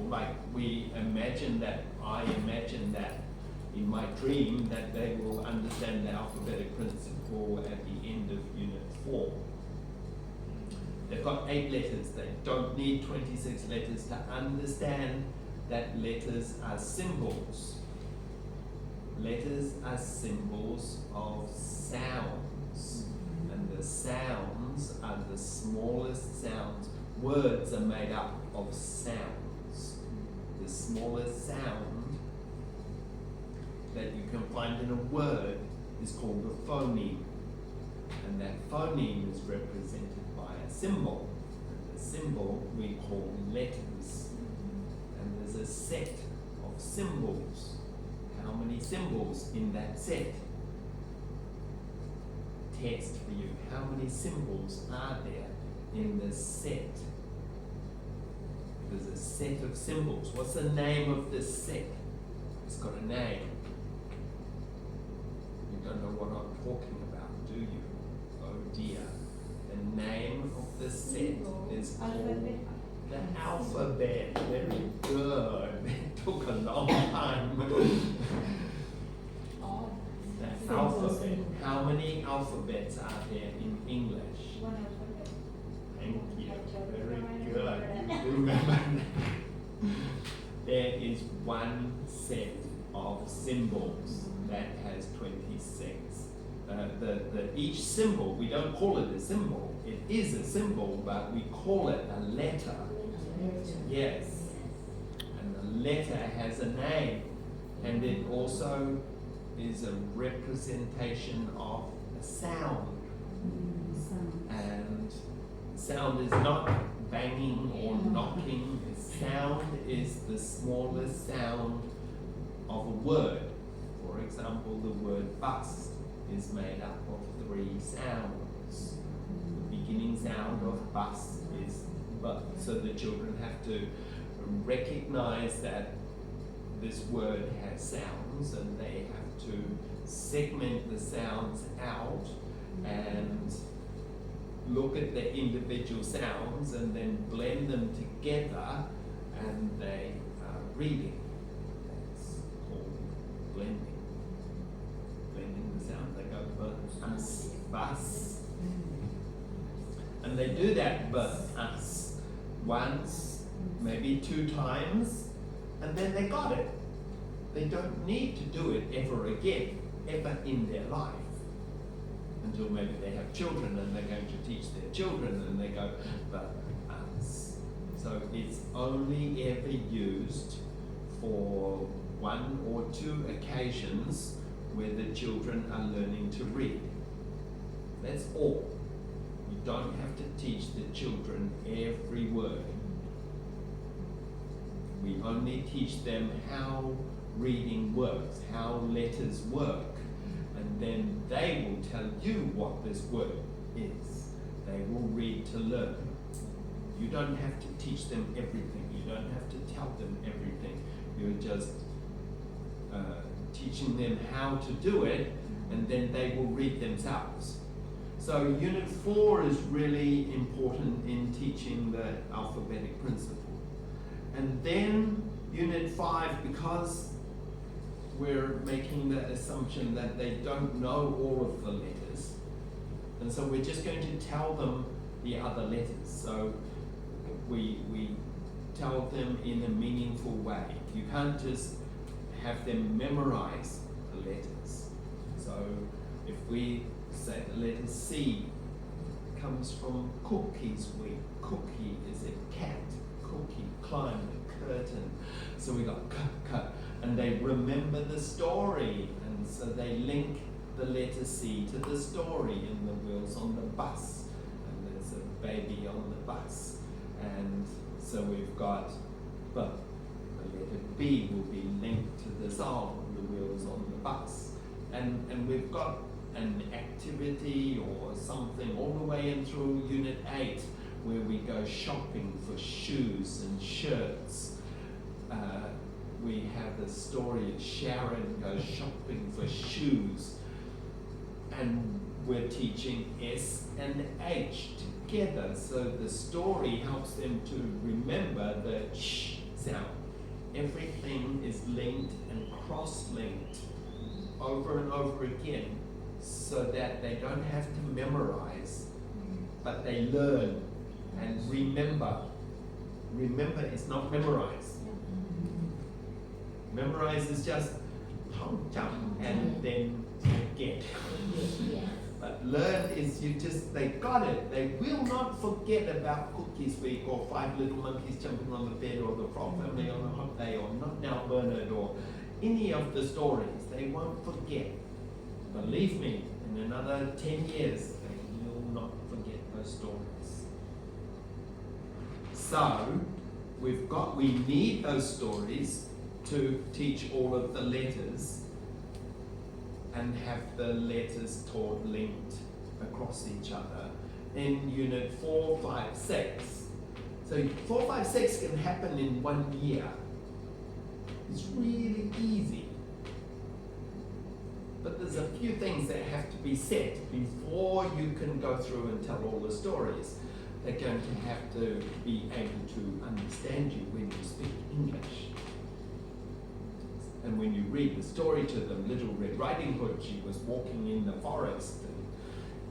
like we imagine that, I imagine that in my dream that they will understand the alphabetic principle at the end of Unit 4. They've got 8 letters. They don't need 26 letters to understand that letters are symbols. Letters are symbols of sounds. And the sounds are the smallest sounds. Words are made up of sounds. The smallest sound that you can find in a word is called a phoneme. And that phoneme is represented by a symbol. And the symbol we call letters. And there's a set of symbols. How many symbols in that set? Test for you. How many symbols are there in the set? There's a set of symbols. What's the name of this set? It's got a name. You don't know what I'm talking about, do you? Oh dear. The name of the set is called the alphabet. Very good. It took a long time. The alphabet. How many alphabets are there in English? One alphabet. Thank you. Very good. You remember that. There is one set of symbols that has 26. Each symbol, we don't call it a symbol. It is a symbol, but we call it a letter. Yes. And the letter has a name, and it also is a representation of a sound. And sound is not banging or knocking. Sound is the smallest sound of a word. For example, the word bus is made up of 3 sounds. The beginning sound of bus is B. So the children have to recognize that this word has sounds, and they have to segment the sounds out and look at the individual sounds and then blend them together, and they are reading. That's called blending. Blending the sounds. They go bus, bus. And they do that bus once, maybe 2 times, and then they got it. They don't need to do it ever again, ever in their life. Until maybe they have children and they're going to teach their children, and they go, but us. So it's only ever used for 1 or 2 occasions where the children are learning to read. That's all. You don't have to teach the children every word. We only teach them how reading works, how letters work, and then they will tell you what this word is. They will read to learn. You don't have to teach them everything. You don't have to tell them everything. You're just teaching them how to do it, and then they will read themselves. So Unit 4 is really important in teaching the alphabetic principle. And then Unit 5, because we're making the assumption that they don't know all of the letters, and so we're just going to tell them the other letters. So we tell them in a meaningful way. You can't just have them memorize the letters. So if we say the letter C comes from cookies week. Cookie is a cat. Cookie climbed a curtain. So we got k, and they remember the story, and so they link the letter C to the story in the wheels on the bus, and there's a baby on the bus, and so we've got B. The letter B will be linked to the song, the wheels on the bus, and we've got an activity or something all the way in through Unit 8 where we go shopping for shoes and shirts. We have the story of Sharon goes shopping for shoes, and we're teaching S and H together, so the story helps them to remember the sh sound. cross-linked over and over again so that they don't have to memorize, but they learn and remember. Remember is not memorize. Memorize is justท่องจำ and then forget. But learn is they got it. They will not forget about Cookies Week or Five Little Monkeys Jumping on the Bed or the Frog Family on a Hot Day or Not Now Bernard or any of the stories. They won't forget. Believe me, in another 10 years, they will not forget those stories. So, we need those stories to teach all of the letters and have the letters taught linked across each other in Unit 4, 5, 6. So 4, 5, 6 can happen in 1 year. It's really easy. But there's a few things that have to be set before you can go through and tell all the stories. They're going to have to be able to understand you when you speak English. And when you read the story to them, Little Red Riding Hood, she was walking in the forest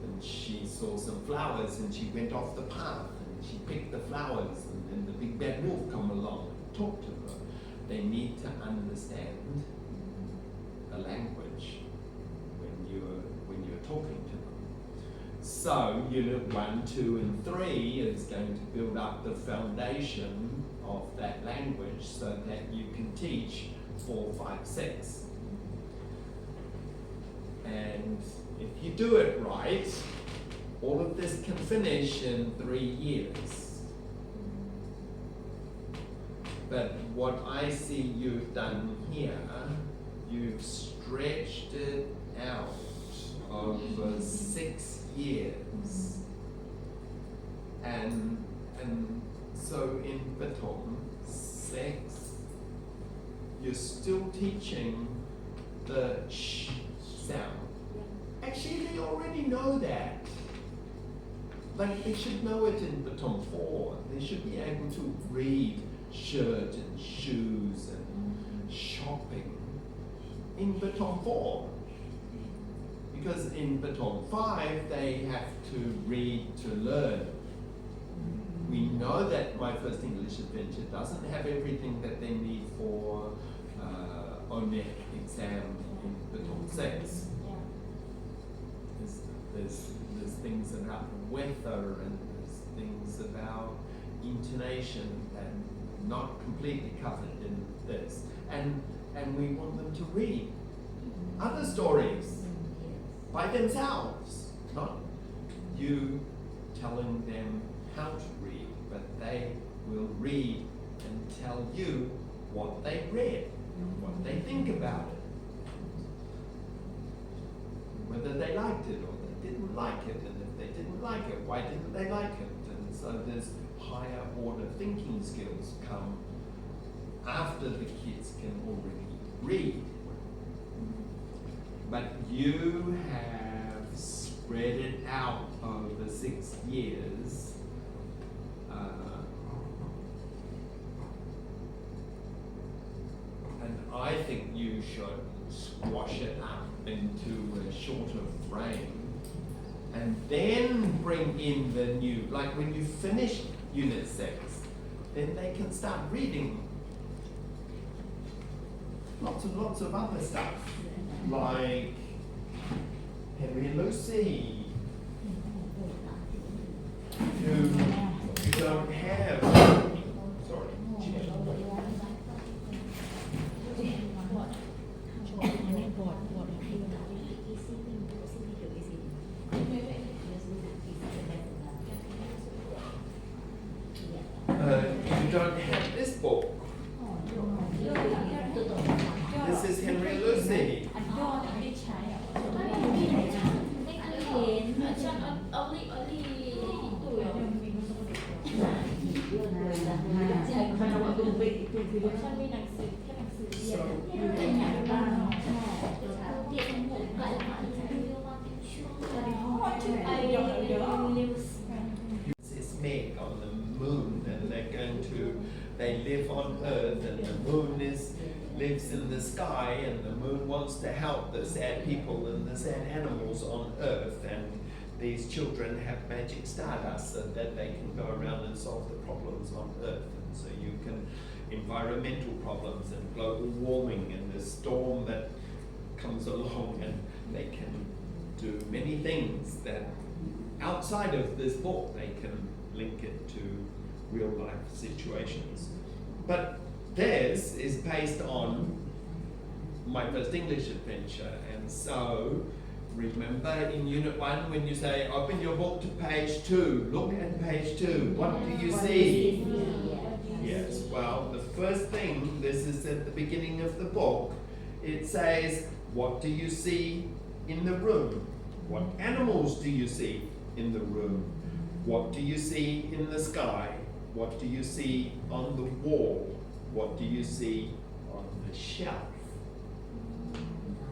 and she saw some flowers and she went off the path and she picked the flowers and then the big bad wolf come along and talked to her. They need to understand the language when you're talking to them. So Unit 1, 2 and 3 is going to build up the foundation of that language so that you can teach 4, 5, 6. And if you do it right, all of this can finish in 3 years. But what I see you've done here, you've stretched it out over 6 years. And so in Baton, 6, you're still teaching the sh sound. Actually, they already know that. Like, they should know it in Baton 4. They should be able to read shirt and shoes and shopping in Baton 4. Because in Baton 5, they have to read to learn. We know that My First English Adventure doesn't have everything that they need for ONET exam in Baton 6. There's things about the weather and there's things about intonation that are not completely covered in this. And we want them to read other stories by themselves, not you telling them how to read, but they will read and tell you what they read, what they think about it, whether they liked it or they didn't like it, and if they didn't like it, why didn't they like it? And so there's higher order thinking skills come after the kids can already read. But you have spread it out over 6 years. And I think you should squash it up into a shorter frame and then bring in the new, like when you finish Unit 6, then they can start reading lots and lots of other stuff, like Henry and Lucy. You don't have, sorry, you don't have this book. This is Henry and Lucy. This is Meg on the moon, and they live on on Earth, and the moon lives in the sky, and the moon wants to help the sad people and the sad animals on Earth, and these children have magic stardust so that they can go around and solve the problems on Earth. And so you can, environmental problems and global warming and the storm that comes along, and they can do many things that outside of this book they can link it to real life situations. But theirs is based on My First English Adventure, and so remember in Unit 1 when you say open your book to page 2, look at page 2, what do you see? Yes, well the first thing, this is at the beginning of the book, it says what do you see in the room? What animals do you see in the room? What do you see in the sky? What do you see on the wall? What do you see on the shelf?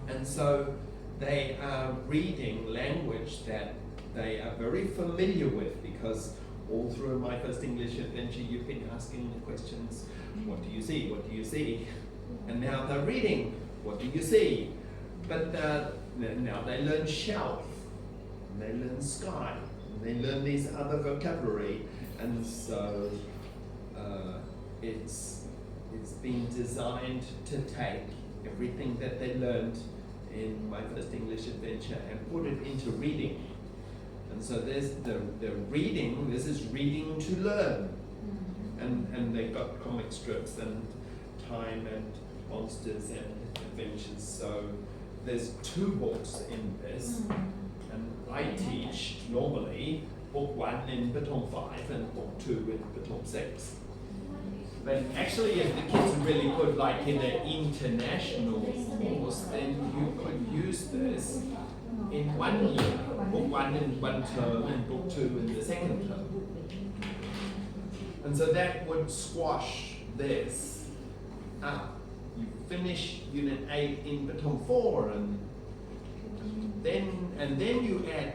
And so they are reading language that they are very familiar with, because all through My First English Adventure you've been asking the questions, what do you see? What do you see? And now they're reading, what do you see? But now they learn shelf, and they learn sky, and they learn these other vocabulary, and so it's been designed to take everything that they learned in My First English Adventure and put it into reading. And so there's the reading, this is reading to learn. And they've got comic strips and time and monsters and adventures. So there's 2 books in this, and I teach normally book 1 in Baton 5 and book 2 in Baton 6. But actually if the kids are really good, like in an international course, then you could use this in 1 year, book 1 in 1 term and book 2 in the 2nd term. And so that would squash this up. You finish Unit 8 in Baton 4, and then you add,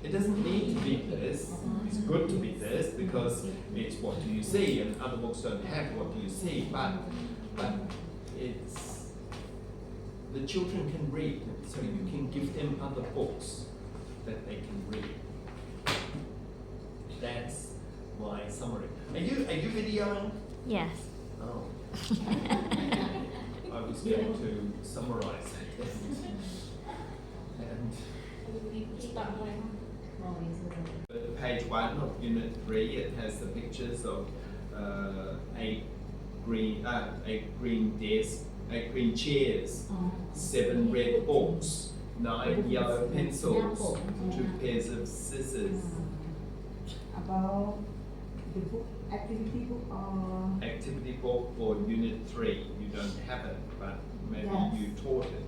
it doesn't need to be this, it's good to be this because it's what do you see, and other books don't have what do you see, but it's, the children can read, so you can give them other books that they can read. That's my summary. Are you videoing? Yes. Oh. I was going to summarize it. And page 1 of Unit 3, it has the pictures of 8 green desks, 8 green chairs, 7 red books, 9 yellow pencils, 2 pairs of scissors. About the book, activity book or? Activity book for Unit 3. You don't have it, but maybe you taught it.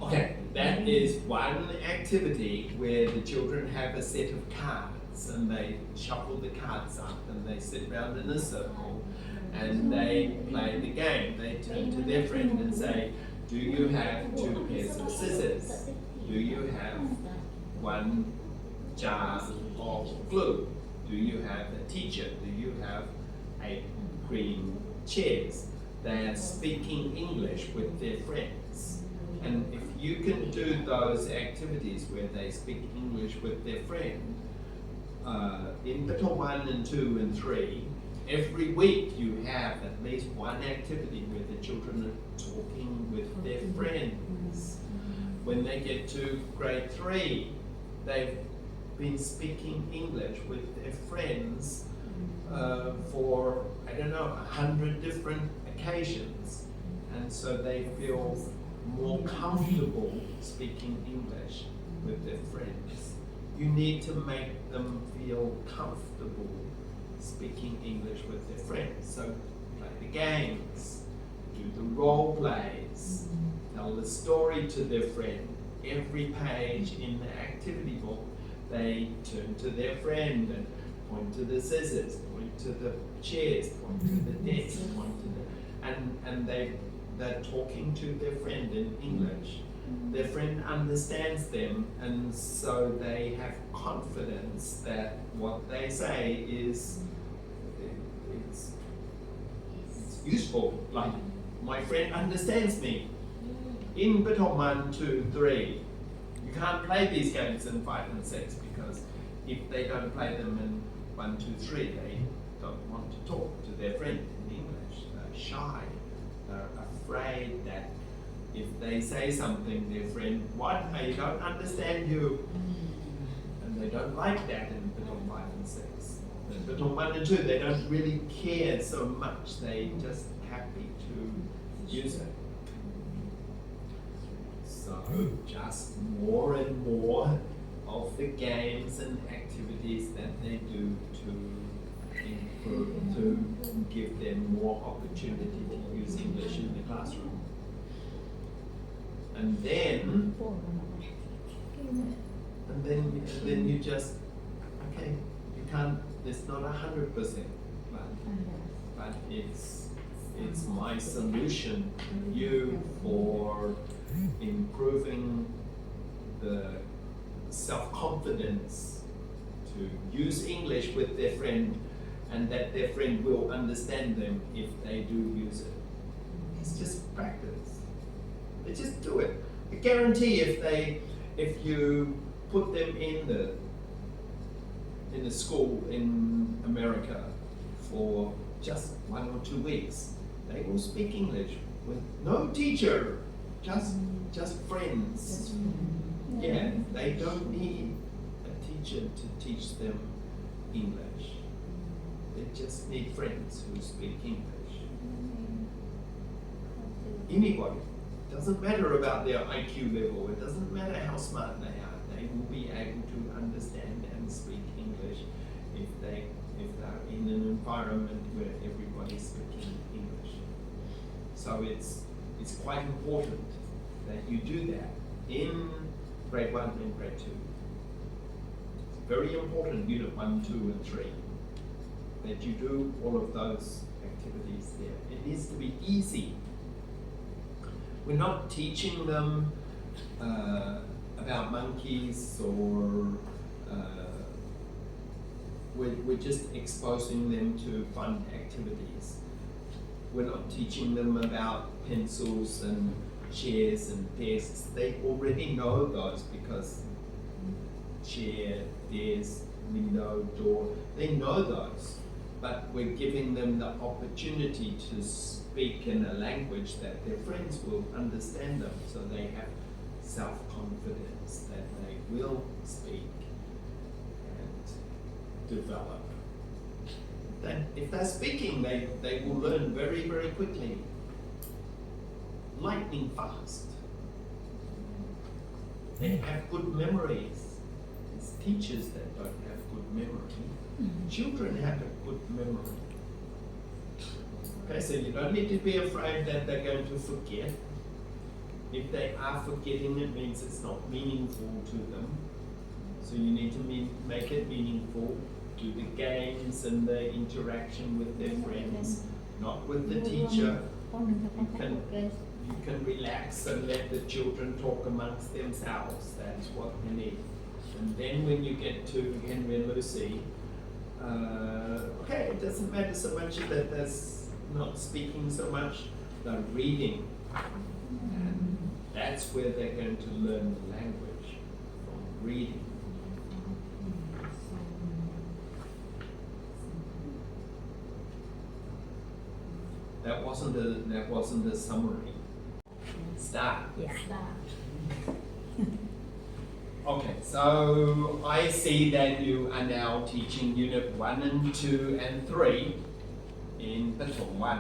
Okay, that is one activity where the children have a set of cards and they shuffle the cards up and they sit round in a circle and they play the game. They turn to their friend and say, do you have 2 pairs of scissors? Do you have 1 jar of glue? Do you have a teacher? Do you have 8 green chairs? They are speaking English with their friends. And if you can do those activities where they speak English with their friend, in Baton 1 and 2 and 3, every week you have at least one activity where the children are talking with their friends. When they get to grade 3, they've been speaking English with their friends for, I don't know, 100 different occasions. And so they feel more comfortable speaking English with their friends. You need to make them feel comfortable speaking English with their friends. So play the games, do the role plays, tell the story to their friend. Every page in the activity book, they turn to their friend and point to the scissors, point to the chairs, point to the desk, point to the, and they're talking to their friend in English. Their friend understands them, and so they have confidence that what they say is, useful. Like, my friend understands me. In Baton 1, 2, 3, you can't play these games in 5 and 6 because if they don't play them in 1, 2, 3, they don't want to talk to their friend in English. They're shy. They're afraid that if they say something, their friend, what? I don't understand you. And they don't like that in Baton 5 and 6. In Baton 1 and 2, they don't really care so much. They just happy to use it. So just more and more of the games and activities that they do to improve, to give them more opportunity to use English in the classroom. And then you just, okay, you can't, it's not 100%, but it's my solution to you for improving the self-confidence to use English with their friend and that their friend will understand them if they do use it. It's just practice. They just do it. I guarantee if you put them in the school in America for just 1 or 2 weeks, they will speak English with no teacher, just friends. Yeah, they don't need a teacher to teach them English. They just need friends who speak English. Anybody. It doesn't matter about their IQ level. It doesn't matter how smart they are. They will be able to understand and speak English if they're in an environment where everybody's speaking English. So it's quite important that you do that in grade 1 and grade 2. It's very important, unit 1, 2 and 3, that you do all of those activities there. It needs to be easy. We're not teaching them about monkeys or we're just exposing them to fun activities. We're not teaching them about pencils and chairs and desks. They already know those because chair, desk, window, door, they know those. But we're giving them the opportunity to speak in a language that their friends will understand them, so they have self-confidence that they will speak and develop. Then if they're speaking, they will learn very, very quickly. Lightning fast. They have good memories. It's teachers that don't have good memory. Children have a good memory. Okay, so you don't need to be afraid that they're going to forget. If they are forgetting, it means it's not meaningful to them. So you need to make it meaningful. Do the games and the interaction with their friends, not with the teacher. You can relax and let the children talk amongst themselves. That's what they need. And then when you get to Henry and Lucy, okay, it doesn't matter so much that there's not speaking so much, they're reading. And that's where they're going to learn the language, from reading. That wasn't a summary. Start. Yeah. Okay, so I see that you are now teaching unit 1 and 2 and 3 in Baton 1,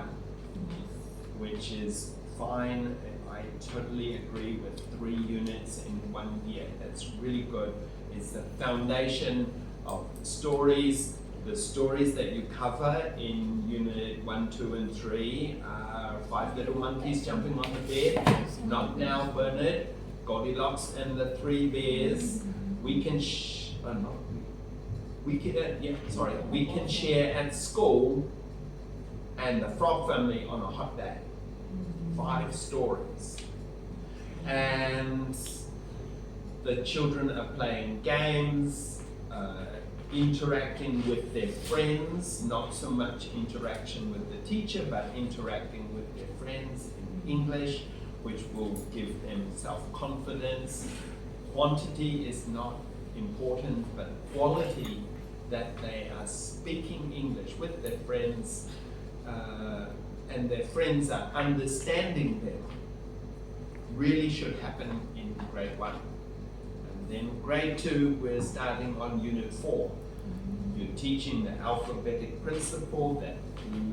which is fine. I totally agree with 3 units in 1 year. That's really good. It's the foundation of stories. The stories that you cover in unit 1, 2 and 3 are 5 Little Monkeys Jumping on the Bed, Not Now Bernard, Goldilocks and the 3 Bears. We can share at school, and the Frog Family on a Hot Day. 5 stories. And the children are playing games. interacting with their friends, not so much interaction with the teacher, but interacting with their friends in English, which will give them self-confidence. Quantity is not important, but quality, that they are speaking English with their friends and their friends are understanding them, really should happen in grade 1. And then grade 2, we're starting on unit 4. You're teaching the alphabetic principle, that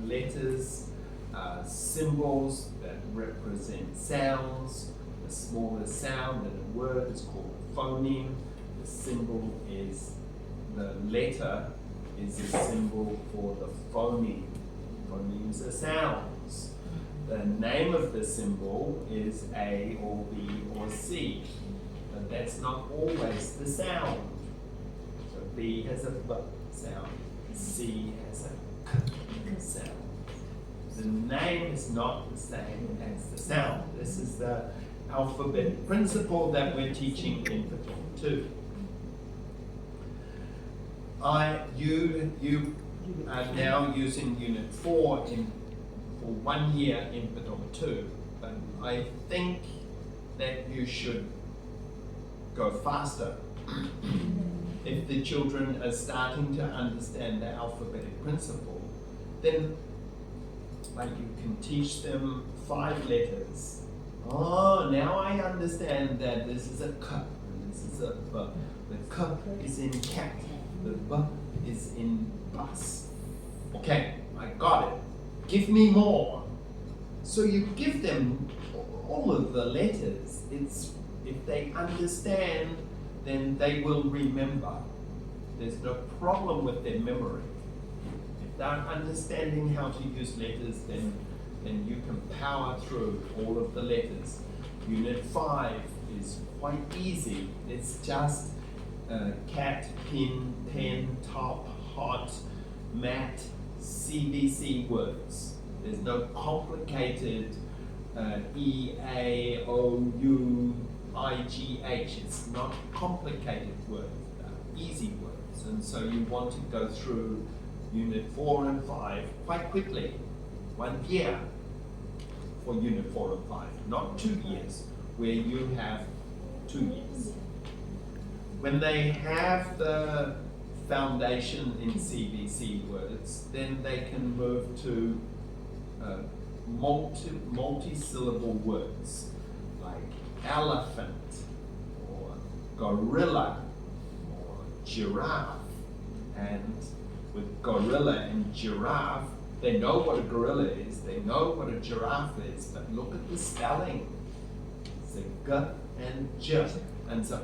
letters are symbols that represent sounds. The smallest sound in a word is called a phoneme. The symbol is, the letter is a symbol for the phoneme. Phonemes are sounds. The name of the symbol is A or B or C, but that's not always the sound. So B has a B sound, C has a K sound. The name is not the same as the sound. This is the alphabetic principle that we're teaching in Patong 2. You are now using Unit 4 for 1 year in Patong 2, but I think that you should go faster. If the children are starting to understand the alphabetic principle, then like you can teach them 5 letters. Oh, now I understand that this is a K and this is a B. The K is in cat, the B is in bus. Okay, I got it. Give me more. So you give them all of the letters. If they understand, then they will remember. There's no problem with their memory. If they're understanding how to use letters, then you can power through all of the letters. Unit 5 is quite easy. It's just cat, pin, pen, top, hot, mat, CBC words. There's no complicated E, A, O, U, I, G, H. It's not complicated words, easy words. And so you want to go through Unit 4 and 5 quite quickly. 1 year for Unit 4 and 5, not 2 years, where you have 2 years. When they have the foundation in CBC words, then they can move to multi-syllable words like elephant or gorilla or giraffe. And with gorilla and giraffe, they know what a gorilla is, they know what a giraffe is, but look at the spelling. It's a G and J. And so,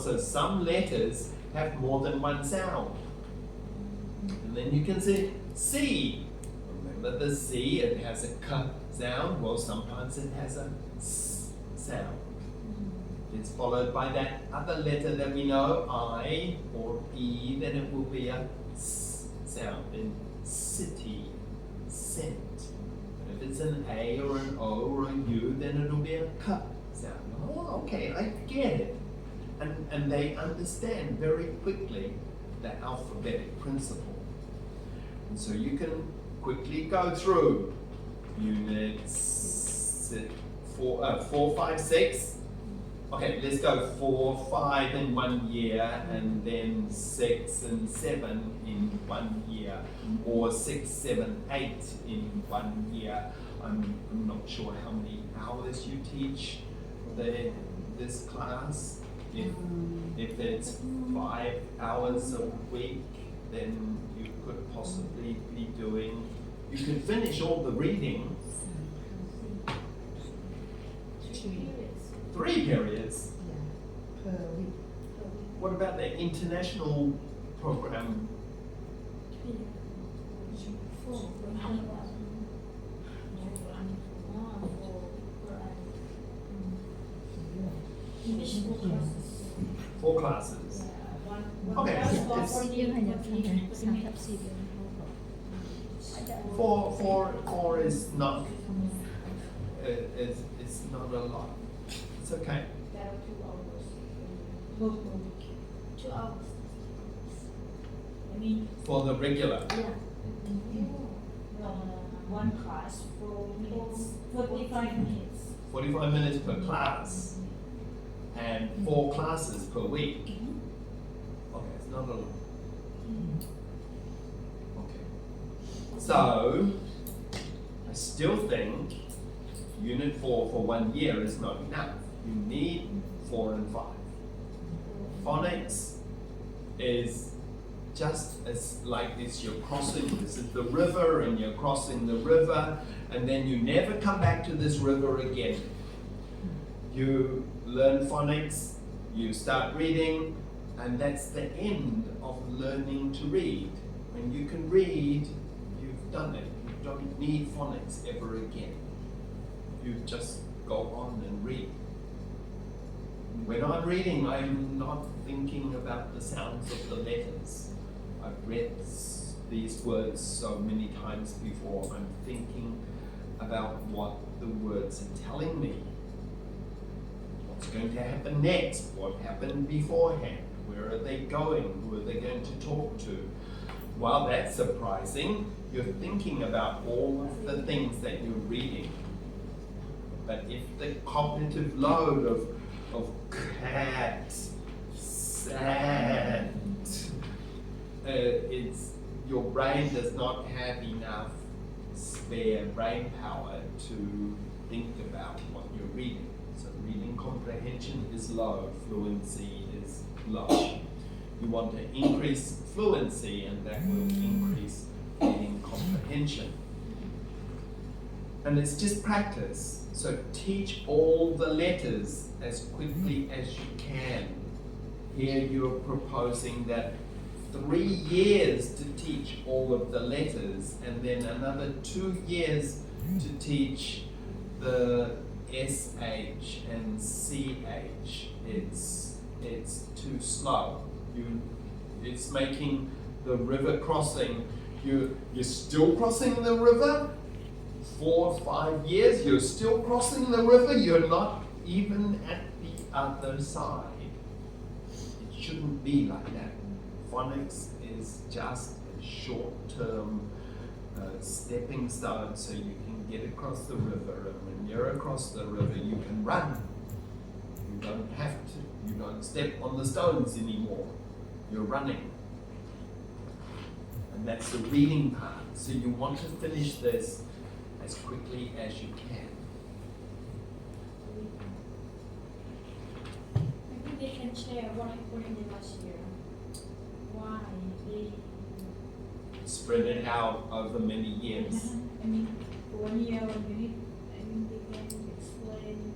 so some letters have more than one sound. And then you can say C. Remember the C, it has a K sound. Well, sometimes it has a S sound. It's followed by that other letter that we know, I or E, then it will be a S sound. In city, scent. If it's an A or an O or a U, then it'll be a K sound. Oh, okay, I get it. And they understand very quickly the alphabetic principle. And so you can quickly go through units 4, 5, 6. Okay, let's go 4, 5 in 1 year, and then 6 and 7 in 1 year, or 6, 7, 8 in 1 year. I'm not sure how many hours you teach this class. If it's 5 hours a week, then you could possibly be doing, you could finish all the reading. 3 periods? Yeah, per week. What about the international program? 4 classes. Okay, four is not. It's not a lot. It's okay. 2 hours. I mean, for the regular. yeah. One class, 45 minutes. 45 minutes per class and 4 classes per week. Okay, it's not a lot. Okay. So, I still think Unit 4 for 1 year is not enough. You need 4 and 5. Phonics is just as like this, you're crossing, this is the river and you're crossing the river and then you never come back to this river again. You learn phonics, you start reading, and that's the end of learning to read. When you can read, you've done it. You don't need phonics ever again. You just go on and read. When I'm reading, I'm not thinking about the sounds of the letters. I've read these words so many times before. I'm thinking about what the words are telling me. What's going to happen next? What happened beforehand? Where are they going? Who are they going to talk to? While that's surprising, you're thinking about all of the things that you're reading. But if the cognitive load of cat, sand, it's your brain does not have enough spare brain power to think about what you're reading. So reading comprehension is low, fluency is low. You want to increase fluency and that will increase reading comprehension. And it's just practice. So teach all the letters as quickly as you can. Here you're proposing that 3 years to teach all of the letters and then another 2 years to teach the SH and CH. It's too slow. It's making the river crossing. You're still crossing the river? 4 or 5 years, you're still crossing the river, you're not even at the other side. It shouldn't be like that. Phonics is just a short-term stepping stone so you can get across the river, and when you're across the river you can run. You don't have to, you don't step on the stones anymore. You're running. And that's the reading part. So you want to finish this as quickly as you can. Maybe they can share what happened in the last year. Why they Spread it out over many years. I mean, 1 year, 1 minute. I mean, they can explain.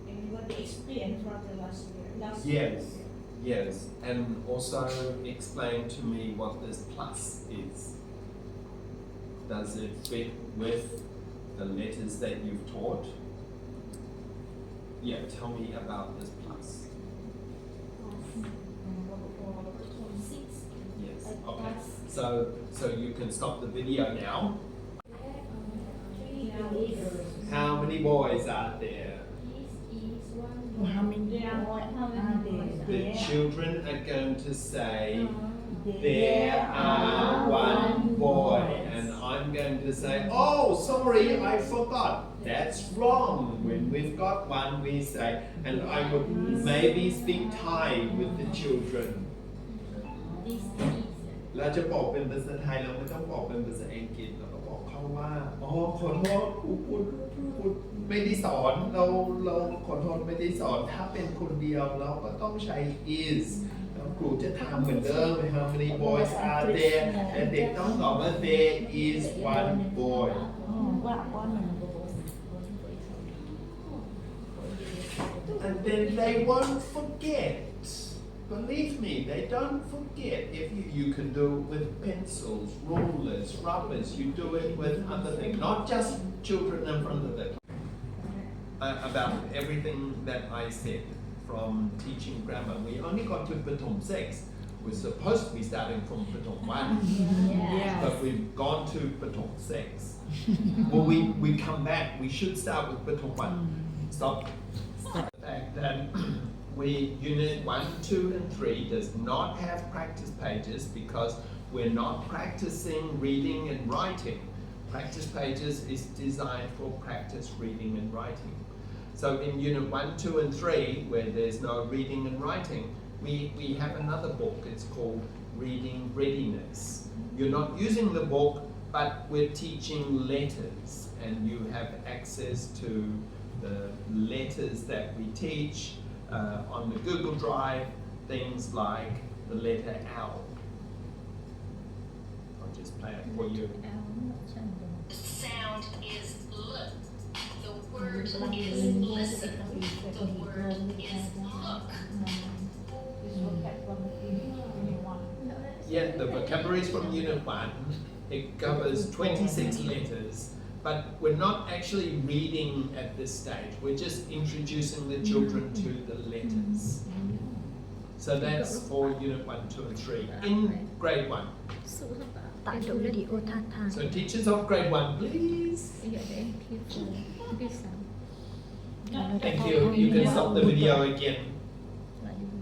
I mean, what they experienced from the last year. Yes, yes, and also explain to me what this plus is. Does it fit with the letters that you've taught? Yeah, tell me about this plus. Yes, okay. So you can stop the video now. How many boys are there? How many boys are The there? children are going to say, there are 1 boy, and I'm going to say, oh, sorry, I forgot. That's wrong. When we've got 1, we say, and I would maybe speak Thai with the children. เราจะบอกเป็นภาษาไทยเราไม่ต้องบอกเป็นภาษาอังกฤษเราก็บอกเขาว่าอ๋อขอโทษครูพูดไม่ได้สอนเราขอโทษไม่ได้สอนถ้าเป็นคนเดียวเราก็ต้องใช้ is แล้วครูจะถามเหมือนเดิม how many boys are there แต่เด็กต้องตอบว่า there is 1 boy ว่าหนึ่ง and then they won't forget. Believe me, they don't forget. If you can do it with pencils, rulers, rubbers, you do it with other things, not just children in front of them. About everything that I said from teaching grammar, we only got to Patom 6. We're supposed to be starting from Patom 1, but we've gone to Patom 6. Well, we come back, we should start with Patom 1. Stop. The fact that Unit 1, 2 and 3 does not have practice pages because we're not practicing reading and writing. Practice pages is designed for practice reading and writing. So in Unit 1, 2 and 3, where there's no reading and writing, we have another book. It's called Reading Readiness. You're not using the book, but we're teaching letters, and you have access to the letters that we teach on the Google Drive, things like the letter L. I'll just play it for you. The sound is L. The word is listen. The word is look. Yeah, the vocabulary is from Unit 1. It covers 26 letters, but we're not actually reading at this stage. We're just introducing the children to the letters. So that's for Unit 1, 2 and 3 in Grade 1. So teachers of Grade 1, please. Thank you. You can stop the video again.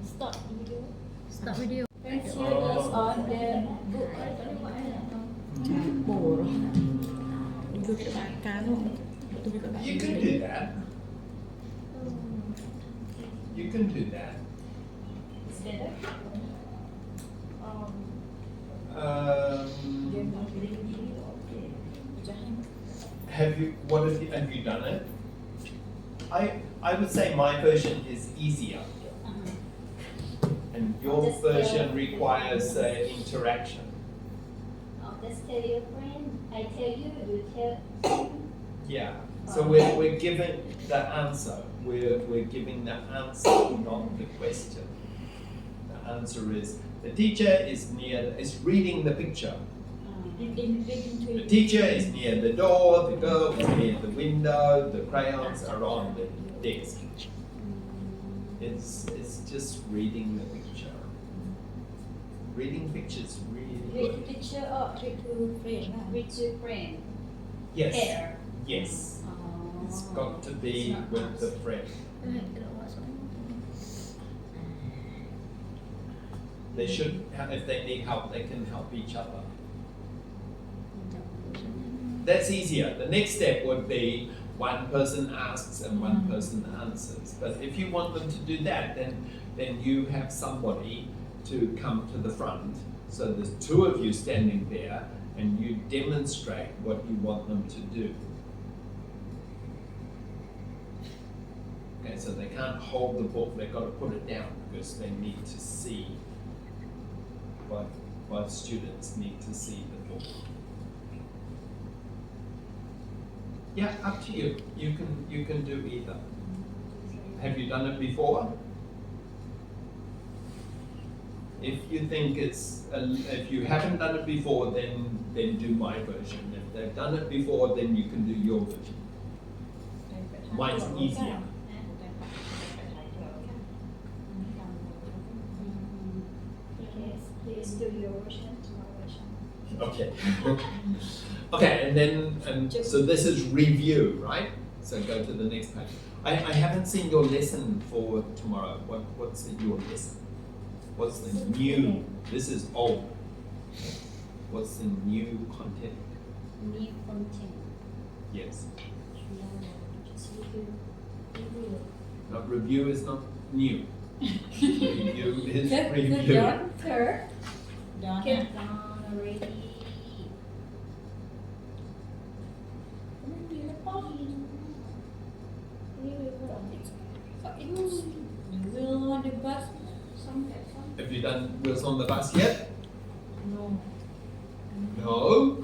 Stop video. Let's hear this on the book. You can do that. You can do that. Is better? Have you done it? I would say my version is easier, and your version requires interaction. Just tell your friend. I tell you, you tell. Yeah. So we're giving the answer. We're giving the answer, not the question. The answer is the teacher is reading the picture. The teacher is near the door, the girl is near the window, the crayons are on the desk. It's just reading the picture. Reading pictures really Read good. picture or read to friend? Read to friend. Yes. Hair. Yes. It's got to be with the friend. They should, if they need help, they can help each other. That's easier. The next step would be one person asks and one person answers. But if you want them to do that, then you have somebody to come to the front. So there's two of you standing there and you demonstrate what you want them to do. Okay, so they can't hold the book, they've got to put it down because they need to see what students need to see the book. Yeah, up to you. You can do either. Have you done it before? If you think if you haven't done it before, then do my version. If they've done it before, then you can do your version. Mine's easier. Please do your version to my version. Okay. Okay, and then so this is review, right? So go to the next page. I haven't seen your lesson for tomorrow. What's your lesson? What's the new? This is old. What's the new content? New content. Yes. Just review. Not review is not new. Review is review. Third. Get done already. Will on the bus. Have you done Wheels on the Bus yet? No. No?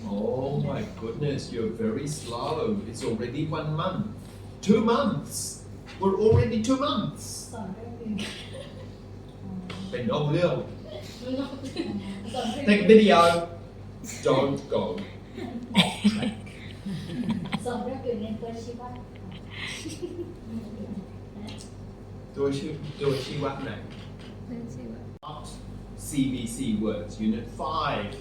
Oh my goodness, you're very slow. It's already 1 month. 2 months. We're already 2 months. เป็นนอกเรื่อง Take a video. Don't go off track. สอนเรื่องอื่นเรียนตัวชีวะ ตัวชี้วัดไหน Not CBC words. Unit 5.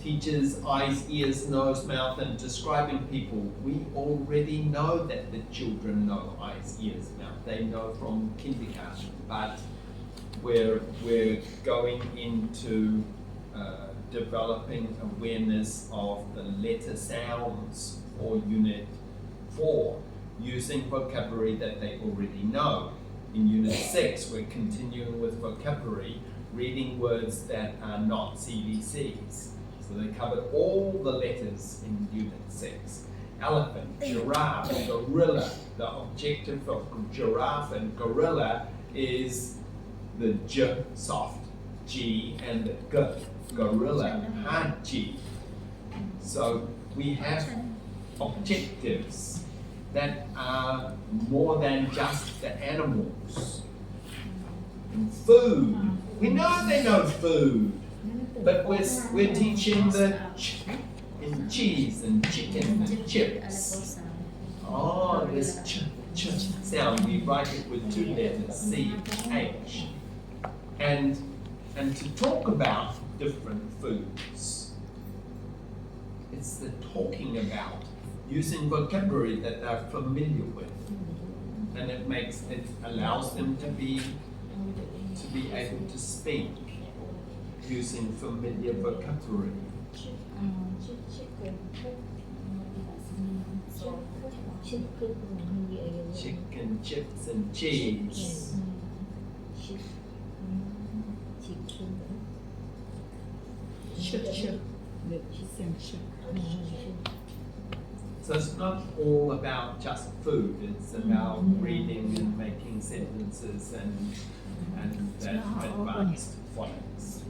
teachers, eyes, ears, nose, mouth, and describing people. We already know that the children know eyes, ears, mouth. They know from kindergarten, but we're going into developing awareness of the letter sounds for Unit 4, using vocabulary that they already know. In Unit 6, we're continuing with vocabulary, reading words that are not CVCs. So they covered all the letters in Unit 6. Elephant, giraffe, gorilla. The objective of giraffe and gorilla is the J soft G and the G, gorilla, hard G. So we have objectives that are more than just the animals. And food, we know they know food, but we're teaching the ch in cheese and chicken and chips. Oh, this ch sound, we write it with 2 letters, C, H. And to talk about different foods, it's the talking about, using vocabulary that they're familiar with. And it allows them to be able to speak using familiar vocabulary. Chicken, chips, and cheese. So it's not all about just food, it's about reading and making sentences and that advanced phonics.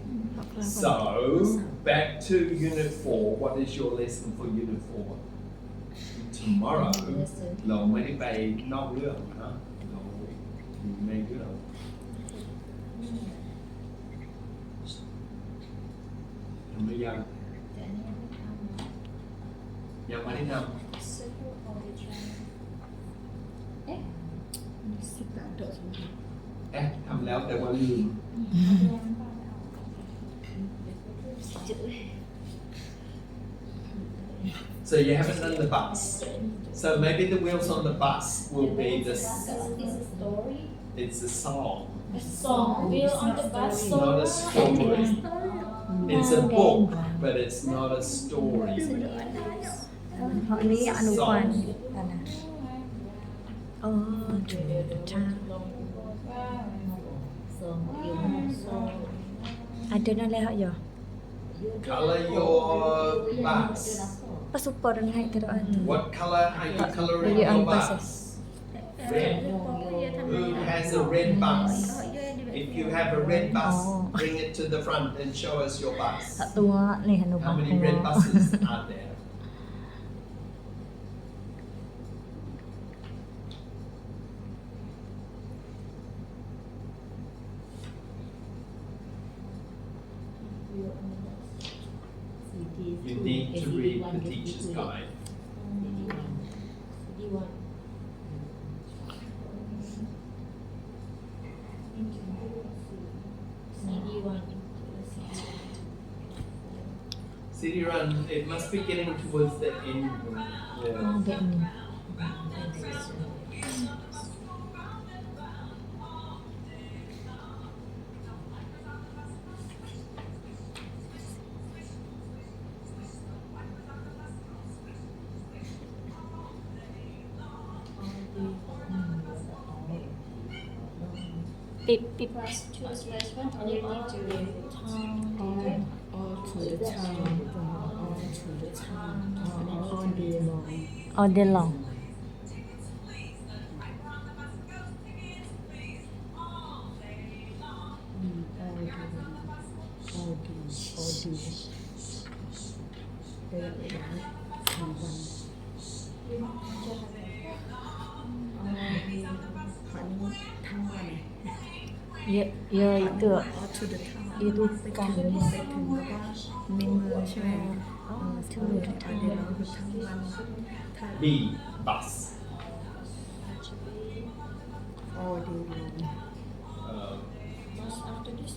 So, back to Unit 4. What is your lesson for Unit 4? Tomorrow, เราไม่ได้ไปนอกเรื่องนะเราอยู่ในเรื่องทำหรือยังยังไม่ได้ทำทำแล้วแต่ว่าลืม So you haven't done the bus. So maybe the wheels on the bus will be this. It's a song. A song, wheel on the bus. Not a story. It's a book, but it's not a story. เพราะนี้อนุบาลอ๋อช้าอันเดินนั่นแล้วเหรอ Color your bus. Passport ang hay teruan. What color are you coloring Your your bus. bus? Red. Who has a red bus? If you have a red bus, bring it to the front and show us your bus. ตัวนี่อนุบาล How many red buses are there? You need to read the teacher's guide. CD run, it must be getting towards the end. Yeah. Pip. Choose which one and you need to read it. All to the town, all to the town, all day long. All day long. All day. ทั้งวันทั้งวัน Ya itu all to the town itu ไป kan ถึงแบบว่าในเมืองใช่ไหมถึงทางเดียวคือทั้งวันถ้า B, bus. all day long Bus after this.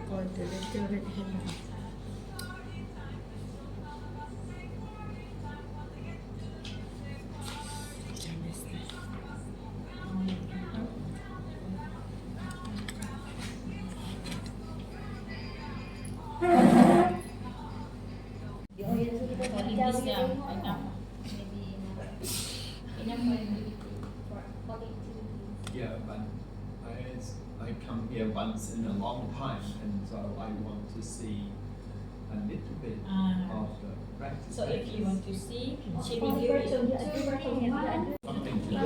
ก็เดี๋ยวเจอเห็น tell this you year, tomorrow. enough. Maybe enough for activity, for activity. Yeah, but I come here once in a long time, and so I want to see a little bit of the practice. So if you want to see, she will One give person, you. two person, one. Something to do.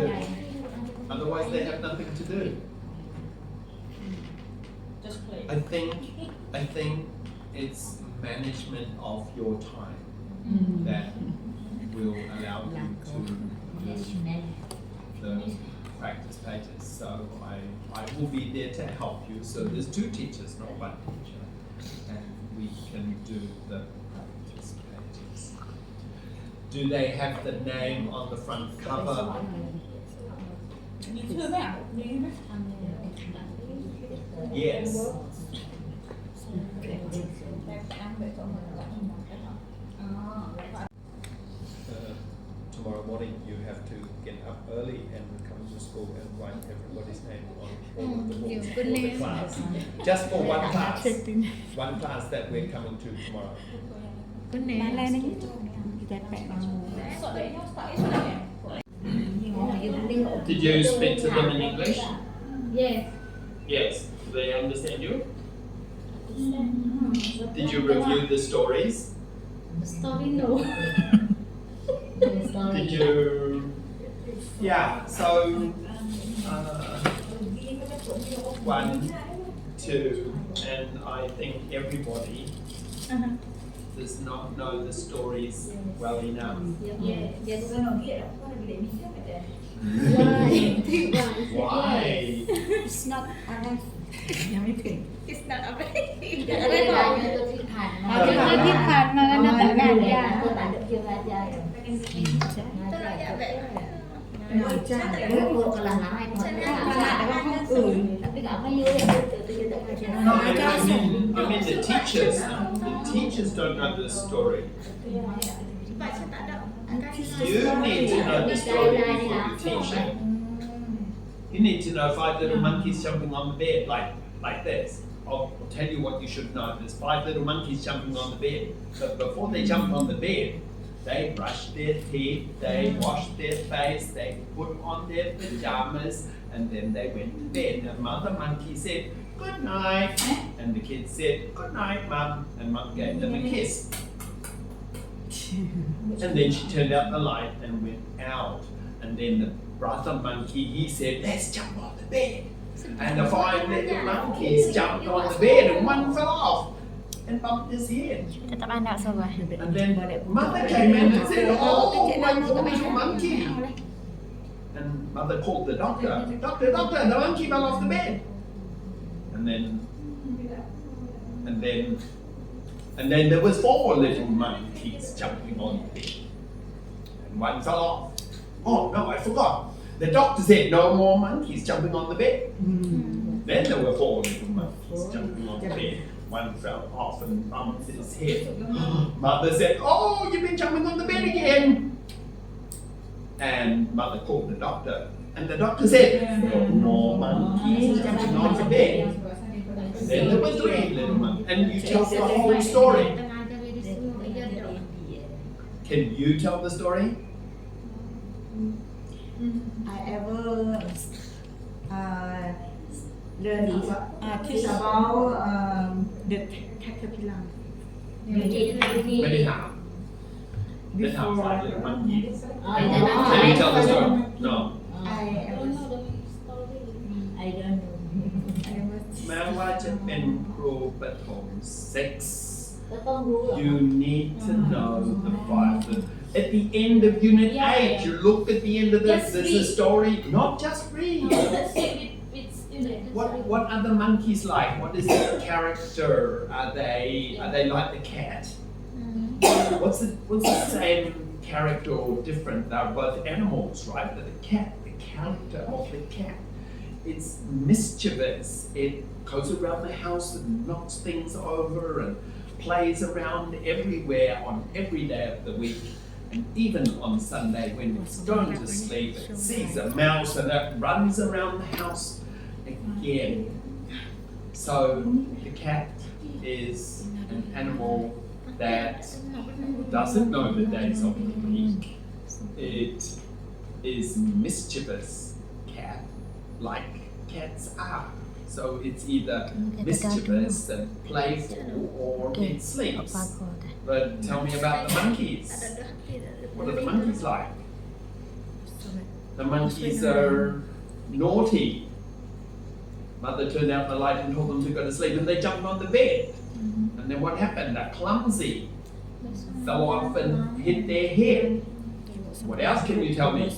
Otherwise, they have nothing to do. Just play. I think it's management of your time that will allow you to do the practice pages. So I will be there to help you. So there's two teachers, not one teacher, and we can do the practice pages. Do they have the name on the front cover? มีชื่อไหมอ่ะมีไหม Yes. แบบอ่านแบบสองคนละอีกหมดแล้วอ๋อ Tomorrow morning you have to get up early and come to school and write everybody's name on all of the books for the class. Just for one class. One class that we're coming to tomorrow. คุณเนอะไรนะแต่แปะ สดเลยเนาะสดเลยสดเลย Did you speak to them in English? Yes. Yes. Do they understand you? Did you review the stories? Story no. Did you? Yeah. So, 1, 2, and I think everybody does not know the stories well enough. Yes. Why? It's notอะไรยังไม่ถึง It's not อะไร อะไรบ้างตัวที่ผ่านมา ที่ผ่านมาแล้วนะงานยาก ตัวหลานเดียวกันยายเรื่องตัวกำลังน้ำให้พอแต่ว่าห้องอื่นไปกับไม่เยอะเลยตัวจะได้มาเช่น No, I mean the teachers. The teachers don't know the story. You need to know the story before you teach it. You need to know 5 little monkeys jumping on the bed like this. I'll tell you what you should know. There's 5 little monkeys jumping on the bed. But before they jump on the bed, they brush their teeth, they wash their face, they put on their pajamas, and then they went to bed. And Mother Monkey said, "Good night," and the kids said, "Good night, Mum," and Mum gave them a kiss. And then she turned out the light and went out. And then the brother monkey, he said, "Let's jump on the bed." And the 5 little monkeys jumped on the bed, and one fell off and bumped his head. Tetap anak sawah. And then mother came in and said, "Oh, my poor little monkey." And mother called the doctor. "Doctor, doctor, the monkey fell off the bed." And then there was 4 little monkeys jumping on the bed. And one fell off. Oh no, I forgot. The doctor said no more monkeys jumping on the bed. Then there were 4 little monkeys jumping on the bed. One fell off and bumped his head. Mother said, "Oh, you've been jumping on the bed again." And mother called the doctor. And the doctor said, "No more monkeys jumping on the bed." Then there were 3 little monkeys. And you tell the whole story. Can you tell the story? I ever learn teach about the caterpillar ไม่ได้ถาม 5 little monkeys. I Can you tell the story? No. I ever I don't know. แม้ว่าจะเป็นครูประถม 6 ก็ต้องรู้เหรอ you need to know the 5. At the end of Unit 8, you look at the end of this, Just there's a read. story, not just read. Let's see it's What are the monkeys like? What is their character? Are they like the cat? What's the same character or different? They're both animals, right? But the character of the cat, it's mischievous. It goes around the house and knocks things over and plays around everywhere on every day of the week. And even on Sunday when it's going to sleep, it sees a mouse and it runs around the house again. So the cat is an animal that doesn't know the days of the week. It is mischievous cat, like cats are. So it's either mischievous and playful or it sleeps. But tell me about the monkeys. What are the monkeys like? The monkeys are naughty. Mother turned out the light and told them to go to sleep and they jumped on the bed. And then what happened? They're clumsy. Fell off and hit their head. What else can you tell me?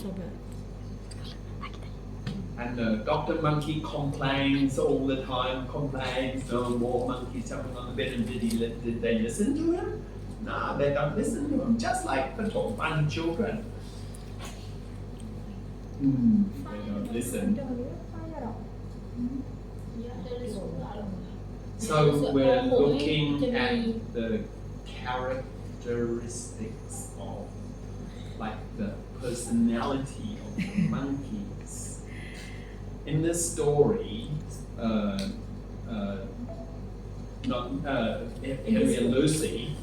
And the doctor monkey complains all the time, complains, no more monkeys jumping on the bed. And did they listen to him? No, they don't listen to him, just like the talk bunny children. They don't listen. So we're looking at the characteristics of, like, the personality of the monkeys. In this story, Henry and Lucy,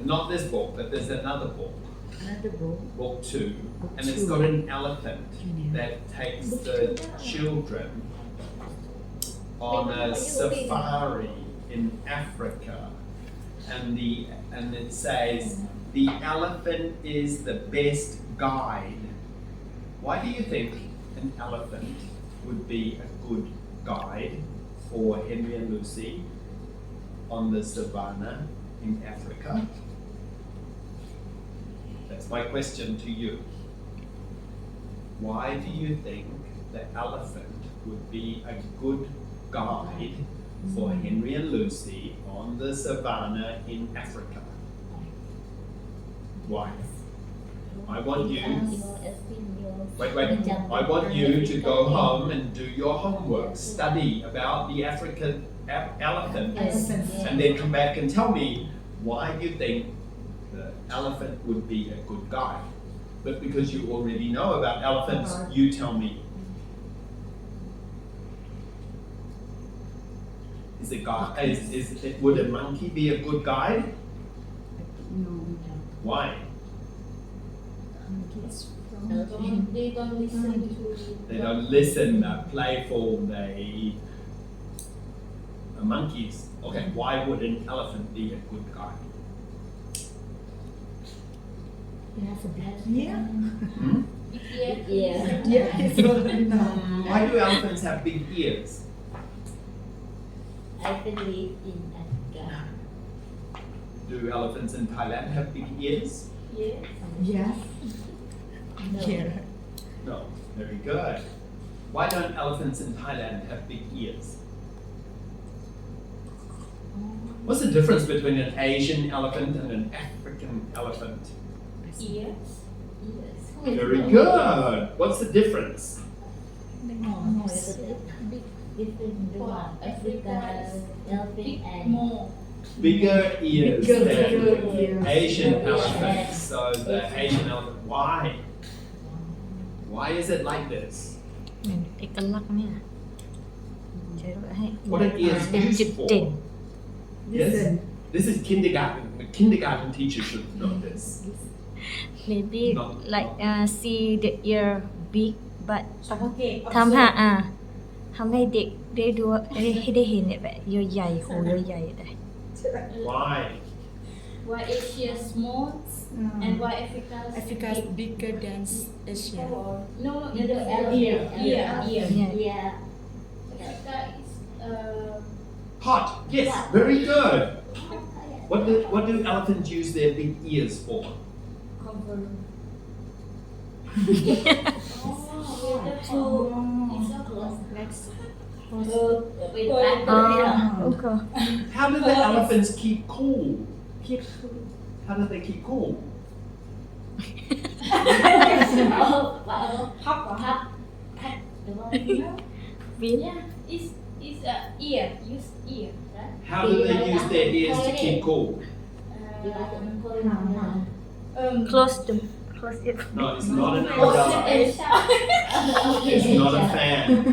not this book, but there's another book. Book 2, and it's got an elephant that takes the children on a safari in Africa, and it says the elephant is the best guide. Why do you think an elephant would be a good guide for Henry and Lucy on the savannah in Africa? That's my question to you. Why do you think the elephant would be a good guide for Henry and Lucy on the savannah in Africa? Why? I want you, I want you to go home and do your homework, study about the African elephant, and then come back and tell me why you think the elephant would be a good guide. But because you already know about elephants, you tell me. Would a monkey be a good guide? No. Why? They don't listen to. They don't listen, they're playful, they are monkeys. Okay, why would an elephant be a good guide? Yeah. Hmm? Yeah, it's already now. Why do elephants have big ears? I believe in Africa. Do elephants in Thailand have big ears? Yes. Yes. No. Yeah. No. Very good. Why don't elephants in Thailand have big ears? What's the difference between an Asian elephant and an African elephant? Yes. Very good. What's the difference? Different one. Africa, elephant and More. Bigger ears Bigger than ears. Asian elephants. So the Asian elephant. Why? Why is it like this? เอกลักษณ์เนี่ยใช้ให้ What are ears เป็นจุด used เด่น for? Yes. This is kindergarten. The kindergarten teacher should know this. maybe Not- like see the ear big but โอเค ทำให้เด็กได้ดูให้ได้เห็นเนี่ยแบบใหญ่ๆหูใหญ่ๆได้ Why? Why Asia small and why Africa Africa is bigger than Asia. No, the ear. Yeah. Africa is Hot. Yes. Very good. What do elephants use their big ears for? cover. okay How do the elephants keep cool? How do they keep cool? Win Yeah, it's ear. Use ear, right? How do they use their ears to keep cool? close it No, it's not an umbrella. It's not a fan.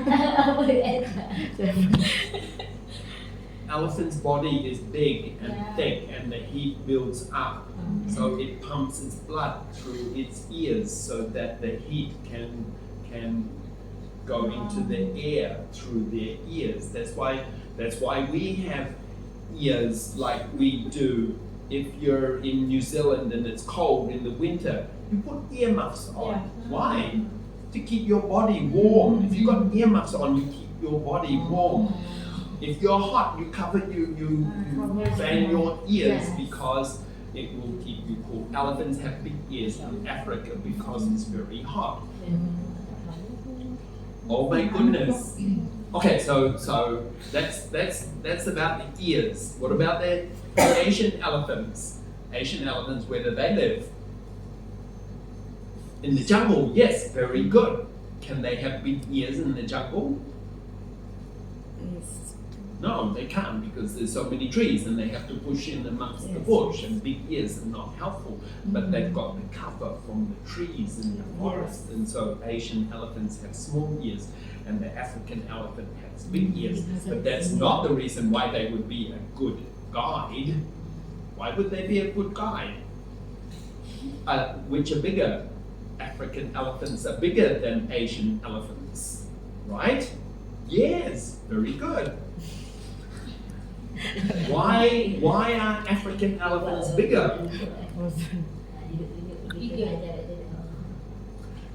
elephant's body is big and Yeah. thick and the heat builds up. So it pumps its blood through its ears so that the heat can go into the air through their ears. That's why we have ears like we do. If you're in New Zealand and it's cold in the winter, you put earmuffs on. Yeah. Why? To keep your body warm. If you've got earmuffs on, you keep your body warm. If you're hot, you cover you fan your ears Yes. because it will keep you cool. Elephants have big ears in Africa because it's very hot. Oh my goodness. Okay, so that's about the ears. What about the Asian elephants? Asian elephants, where do they live? In the jungle, yes, very good. Can they have big ears in the jungle? No, they can't because there's so many trees and they have to push in amongst the bush, and big ears are not helpful. But they've got the cover from the trees in the forest, and so Asian elephants have small ears and the African elephant has big ears. But that's not the reason why they would be a good guide. Why would they be a good guide? Which are bigger? African elephants are bigger than Asian elephants, right? Yes, very good. Why are African elephants bigger?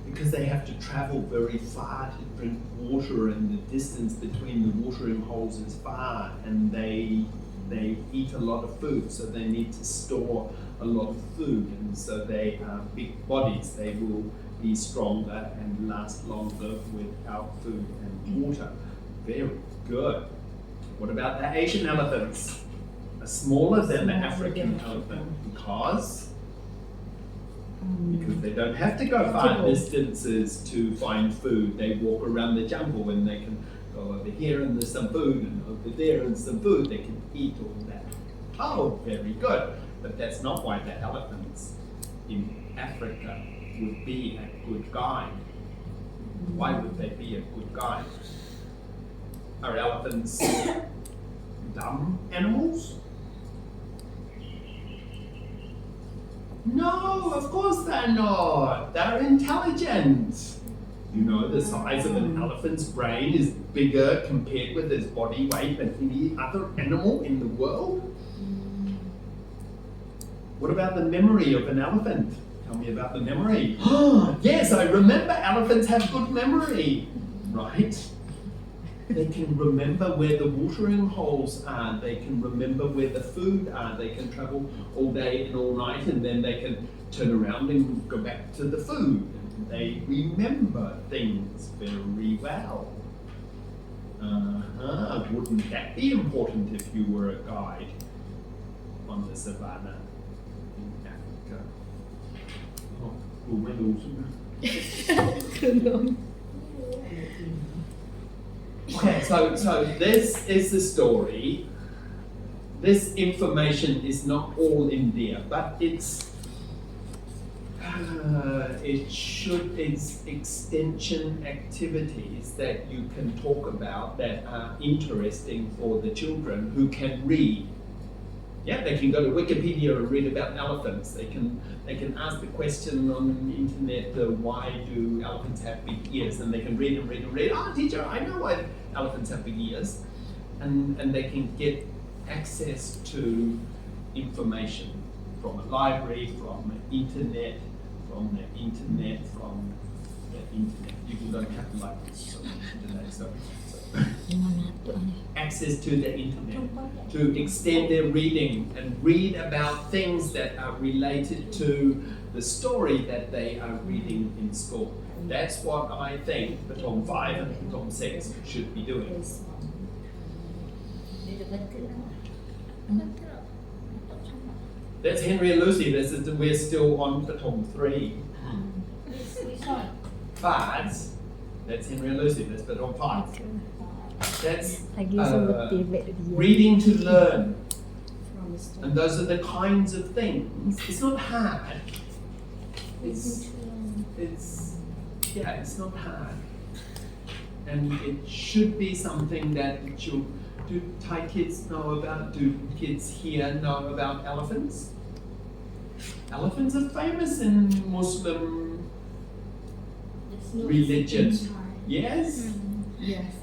Because they have to travel very far to drink water, and the distance between the watering holes is far, and they eat a lot of food, so they need to store a lot of food, and so they are big bodies. They will be stronger and last longer without food and water. Very good. What about the Asian elephants? Are smaller than the African elephant because they don't have to go far distances to find food. They walk around the jungle and they can go over here and there's some food, and over there and some food. They can eat all that. Oh, very good. But that's not why the elephants in Africa would be a good guide. Why would they be a good guide? Are elephants dumb animals? No, of course they're not. They're intelligent. You know, the size of an elephant's brain is bigger compared with its body weight than any other animal in the world. What about the memory of an elephant? Tell me about the memory. Yes, I remember elephants have good memory, right? They can remember where the watering holes are. They can remember where the food are. They can travel all day and all night, and then they can turn around and go back to the food. And they remember things very well. Wouldn't that be important if you were a guide on the savannah in Africa? Oh, who went also? Okay, so this is the story. This information is not all in there, but it's extension activities that you can talk about that are interesting for the children who can read. Yeah, they can go to Wikipedia and read about elephants. They can ask the question on the internet, why do elephants have big ears? And they can read and read and read. Oh, teacher, I know why elephants have big ears. And they can get access to information from a library, from the internet. You can go to Capital Libraries today. So access to the internet to extend their reading and read about things that are related to the story that they are reading in school. That's what I think Patong 5 and Patong 6 should be doing. That's Henry and Lucy. We're still on Patong 3. But that's Henry and Lucy. That's Patong 5. That's reading to learn. And those are the kinds of things. It's not hard. It's not hard. And it should be something that do Thai kids know about? Do kids here know about elephants? Elephants are famous in Muslim religion. Yes. Yes.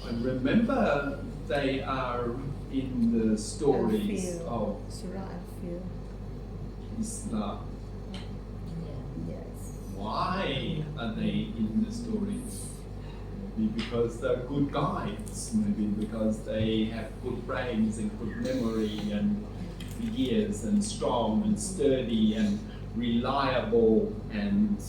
I remember they are in the stories Al-Fil. of Surah Al-Fil. Islam. Yes. Why are they in the stories? Maybe because they're good guides, maybe because they have good brains and good memory and years and strong and sturdy and reliable and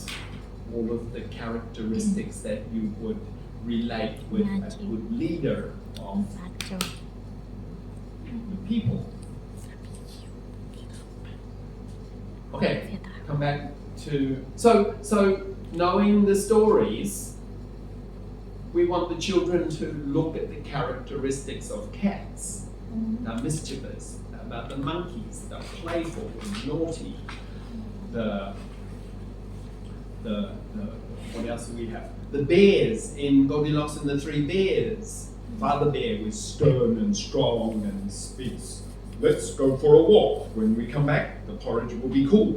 all of the characteristics that you would relate with a good leader of สาธุ the people. Okay, come back to so knowing the stories, we want the children to look at the characteristics of cats. They're mischievous, about the monkeys, they're playful and naughty. The what else do we have? The bears in Goldilocks and the Three Bears. Father bear was stern and strong and speaks, let's go for a walk. When we come back, the porridge will be cool.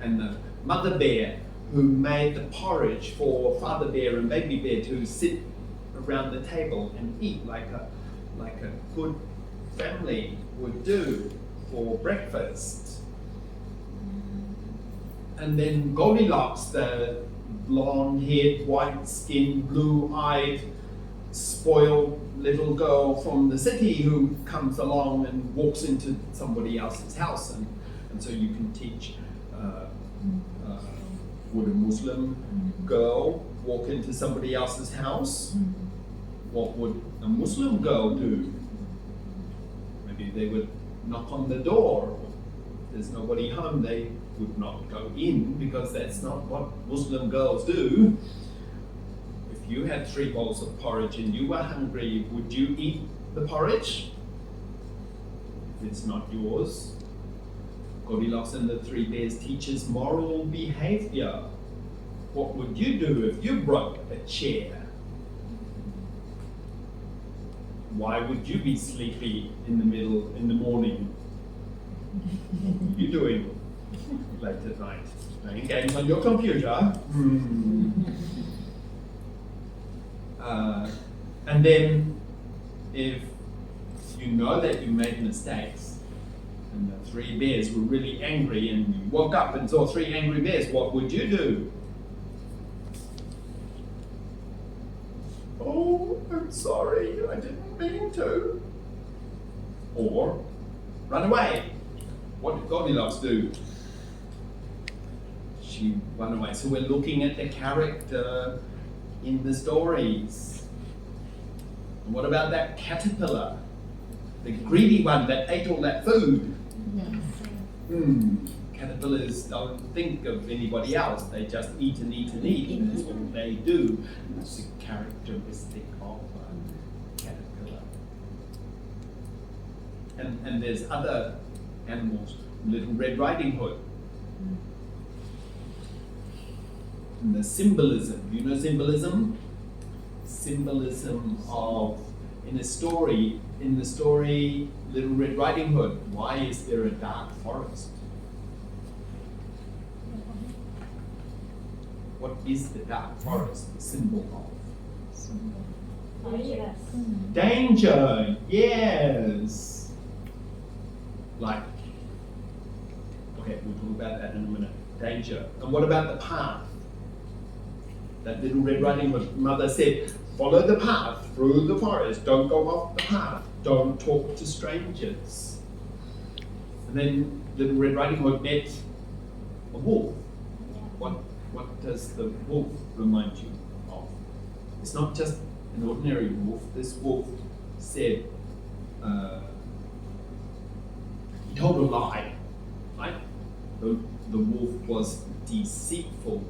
And the mother bear who made the porridge for father bear and baby bear to sit around the table and eat like a good family would do for breakfast. And then Goldilocks, the blonde-haired, white-skinned, blue-eyed, spoiled little girl from the city who comes along and walks into somebody else's house, and so you can teach. Would a Muslim girl walk into somebody else's house? What would a Muslim girl do? Maybe they would knock on the door. If there's nobody home, they would not go in because that's not what Muslim girls do. If you had 3 bowls of porridge and you were hungry, would you eat the porridge? If it's not yours. Goldilocks and the Three Bears teaches moral behavior. What would you do if you broke a chair? Why would you be sleepy in the morning? What are you doing late at night? Playing games on your computer? And then if you know that you made mistakes, and the 3 bears were really angry and you woke up and saw 3 angry bears, what would you do? Oh, I'm sorry, I didn't mean to. Or run away. What did Goldilocks do? She ran away. So we're looking at the character in the stories. And what about that caterpillar? The greedy one that ate all that food? Caterpillars don't think of anybody else. They just eat and eat and eat. That's all they do. That's a characteristic of a caterpillar. And there's other animals. Little Red Riding Hood. And the symbolism. You know symbolism? Symbolism of in the story Little Red Riding Hood, why is there a dark forest? What is the dark forest a symbol of? Danger, yes. Like, okay, we'll talk about that in a minute. Danger. And what about the path? That Little Red Riding Hood mother said, follow the path through the forest. Don't go off the path. Don't talk to strangers. And then Little Red Riding Hood met a wolf. What does the wolf remind you of? It's not just an ordinary wolf. This wolf said, he told a lie, right? The wolf was deceitful,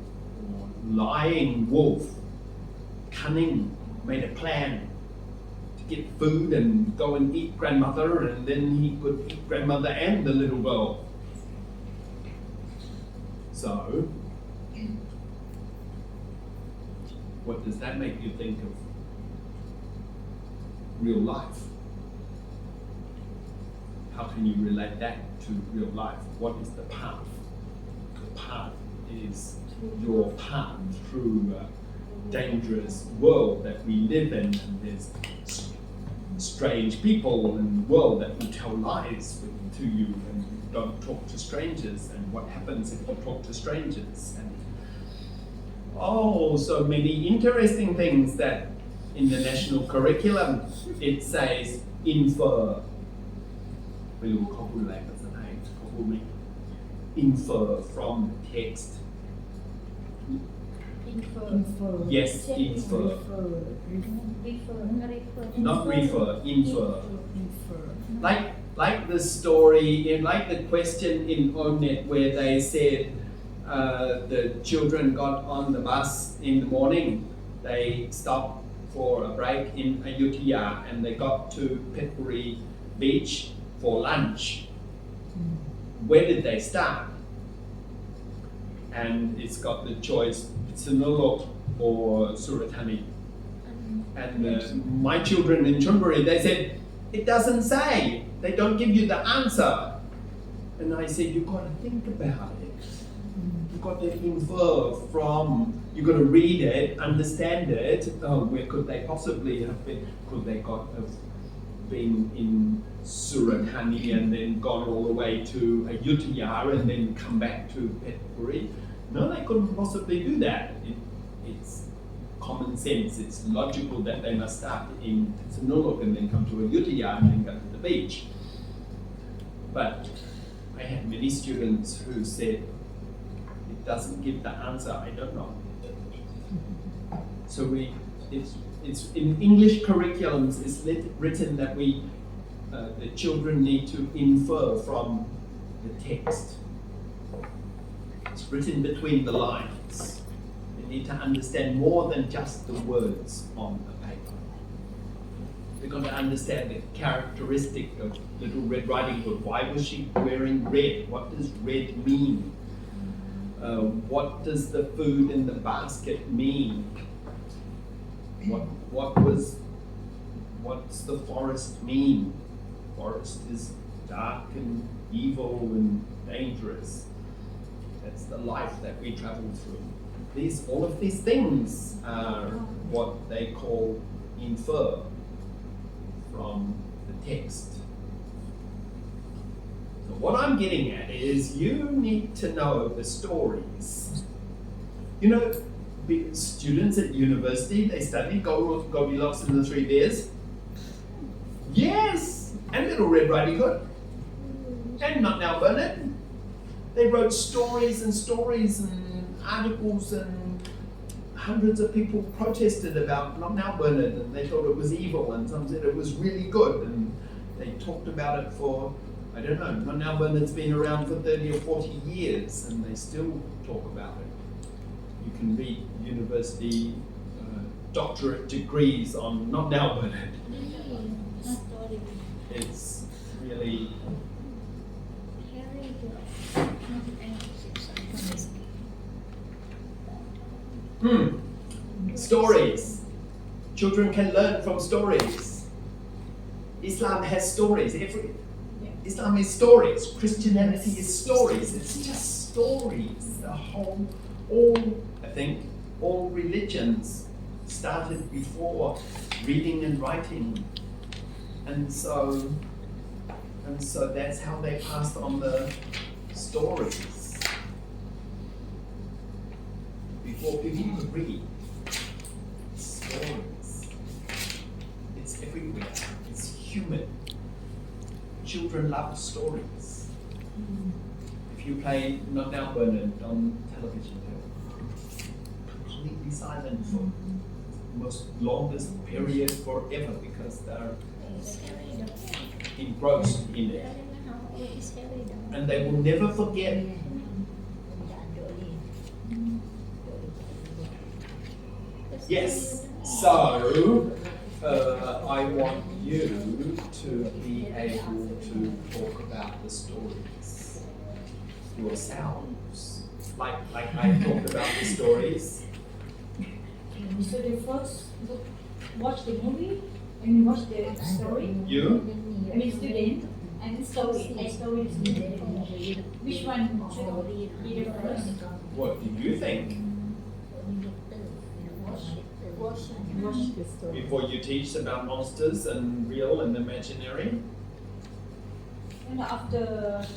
or lying wolf, cunning, made a plan to get food and go and eat grandmother, and then he could eat grandmother and the little girl. So, what does that make you think of? real life. How can you relate that to real life? What is the path? The path is your path through a dangerous world that we live in, and there's strange people in the world that will tell lies to you, and you don't talk to strangers, and what happens if you talk to strangers, and so many interesting things that in the national curriculum it says infer. ไม่รู้เขาพูดอะไรภาษาไทยเขาพูดไหม infer from the text. Infer. Yes, infer. Not refer, infer. Like the story, like the question in Onet where they said the children got on the bus in the morning. They stopped for a break in Ayutthaya and they got to Petpuri Beach for lunch. Where did they start? And it's got the choice Sinulog or Surathani. And my children in Chunbury, they said, it doesn't say. They don't give you the answer. And I said, you've got to think about it. You've got to infer from, you've got to read it, understand it. Where could they possibly have been? Could they have been in Surathani and then gone all the way to Ayutthaya and then come back to Petpuri? No, they couldn't possibly do that. It's common sense. It's logical that they must start in Sinulog and then come to Ayutthaya and then go to the beach. But I had many students who said, it doesn't give the answer, I don't know. So it's in English curriculums, it's written that the children need to infer from the text. It's written between the lines. They need to understand more than just the words on the paper. They've got to understand the characteristic of Little Red Riding Hood. Why was she wearing red? What does red mean? What does the food in the basket mean? What's the forest mean? Forest is dark and evil and dangerous. That's the life that we travel through. All of these things are what they call infer from the text. So what I'm getting at is you need to know the stories. You know, students at university, they study Goldilocks and the Three Bears. Yes! And Little Red Riding Hood. And Not Now Bernard. They wrote stories and articles, and hundreds of people protested about Not Now Bernard, and they thought it was evil, and some said it was really good, and they talked about it for, I don't know, Not Now Bernard's been around for 30 or 40 years, and they still talk about it. You can read university doctorate degrees on Not Now Bernard. It's really stories. Children can learn from stories. Islam has stories. Islam is stories. Christianity is stories. It's just stories. I think all religions started before reading and writing. And so that's how they passed on the stories. Before people could read, stories. It's everywhere. It's human. Children love stories. If you play Not Now Bernard on television, they're completely silent for the most longest period forever because they're engrossed in it. And they will never forget. Yes, so I want you to be able to talk about the stories yourselves. Like I talked about the stories. So they first watch the movie? And what's the story? You? I mean student and story. Story is which one should be the first? What do you think? Watch the story. Before you teach about monsters and real and imaginary? And after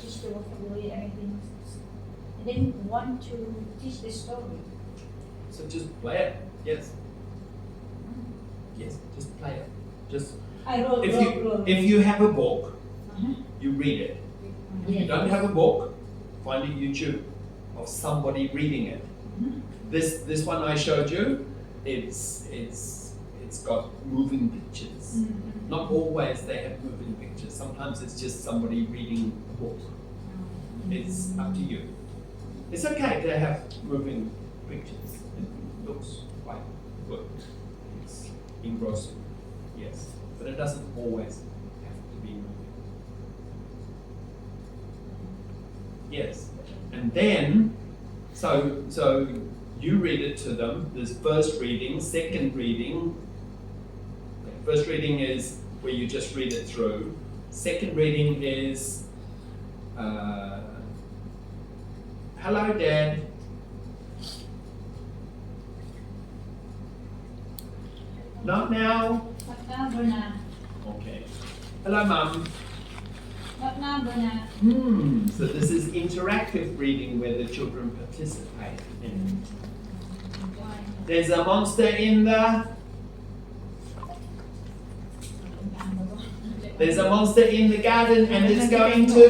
teach the vocabulary and everything, then want to teach the story. So just play it. Yes. Yes, just play it. Just I wrote. if you have a book, Uh-huh. you read it. If you don't have a book, find a YouTube of somebody reading it. This one I showed you, it's got moving pictures. Not always they have moving pictures. Sometimes it's just somebody reading a book. It's up to you. It's okay to have moving pictures. It looks quite good. It's engrossing, yes, but it doesn't always have to be moving. Yes, and then so you read it to them. There's first reading, second reading. First reading is where you just read it through. Second reading is hello, Dad. Not now. Not now, Bruna. Okay. Hello, Mum. Not now, Bruna. So this is interactive reading where the children participate in it. There's a monster in the... There's a monster in the garden and it's going to...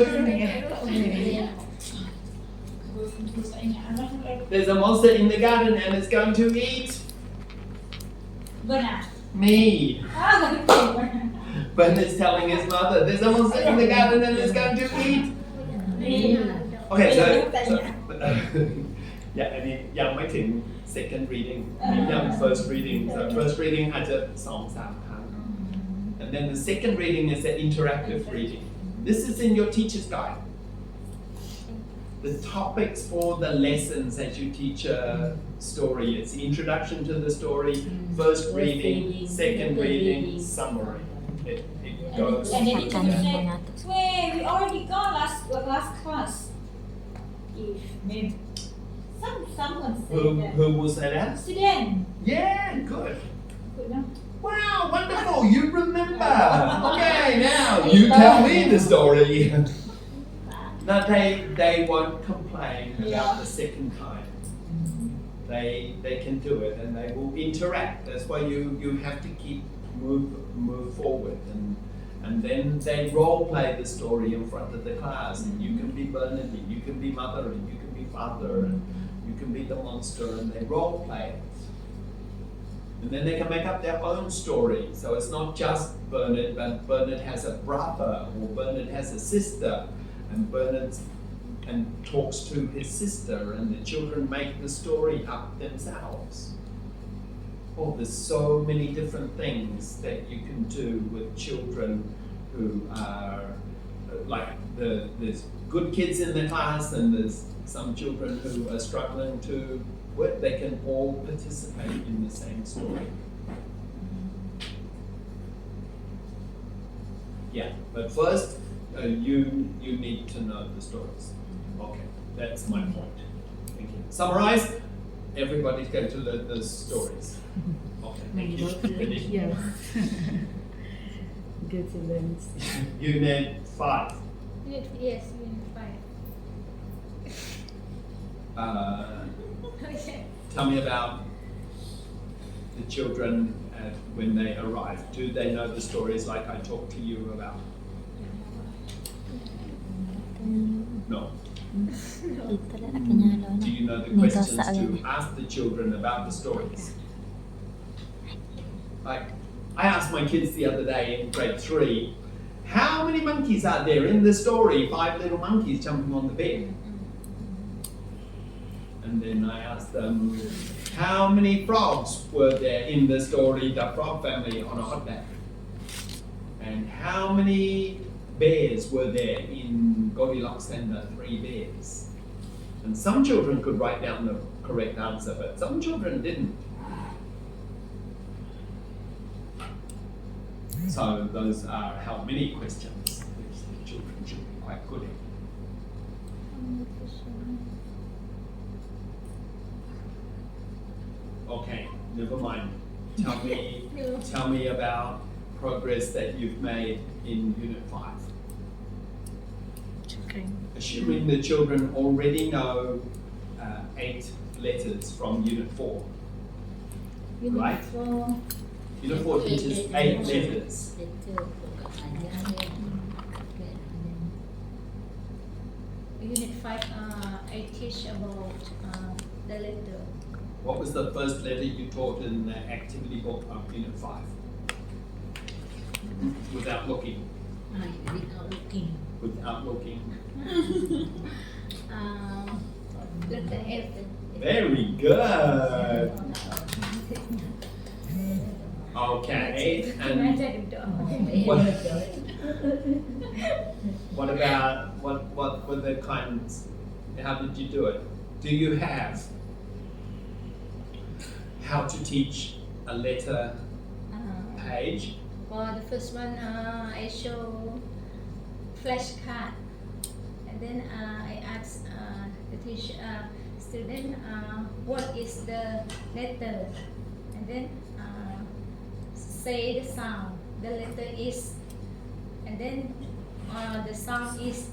There's a monster in the garden and it's going to eat... Bruna. me. Okay. Bernard's telling his mother, there's a monster in the garden and it's going to eat... Okay, so yeah, อันนี้ยังไม่ถึง second reading ยัง first reading. So first reading อาจจะ2-3 ครั้ง and then the second reading is the interactive reading. This is in your teacher's guide. The topics for the lessons as you teach a story. It's the introduction to the story, first reading, second reading, summary. It goes. And then you say, wait, we already got last class. If maybe someone said that. Who will say that? Student. Yeah, good. Good enough. Wow, wonderful, you remember. Okay, now you tell me the story. No, they won't complain about the second time. They can do it and they will interact. That's why you have to keep move forward and then they role play the story in front of the class. And you can be Bernard, and you can be mother, and you can be father, and you can be the monster, and they role play it. And then they can make up their own story. So it's not just Bernard, but Bernard has a brother, or Bernard has a sister, and Bernard talks to his sister, and the children make the story up themselves. Oh, there's so many different things that you can do with children who are like there's good kids in the class, and there's some children who are struggling to work. They can all participate in the same story. Yeah, but first you need to know the stories. Okay, that's my point. Thank you. Summarize. Everybody's going to learn the stories. Okay, thank you. Finished? Yes. Good to learn. Unit 5. Yes, unit 5. Tell me about the children when they arrive. Do they know the stories like I talked to you about? No. Do you know the questions to ask the children about the stories? Like, I asked my kids the other day in grade 3, how many monkeys are there in the story? 5 little monkeys jumping on the bed. And then I asked them, how many frogs were there in the story, the frog family on a hot bath? And how many bears were there in Goldilocks and the 3 bears? And some children could write down the correct answer, but some children didn't. So those are how many questions which the children should be quite good at. Okay, never mind. Tell me about progress that you've made in Unit 5. Assuming the children already know 8 letters from Unit 4. Right? Unit 4 teaches 8 letters. Unit 5, I teach about the letter. What was the first letter you taught in the activity book of Unit 5? Without looking. Without looking. Letter F. Very good. Okay, and what about what were the kinds? How did you do it? Do you have how to teach a letter page? For the first one, I show flashcard, and then I ask the teacher, student, what is the letter, and then say the sound. The letter is, and then the sound is.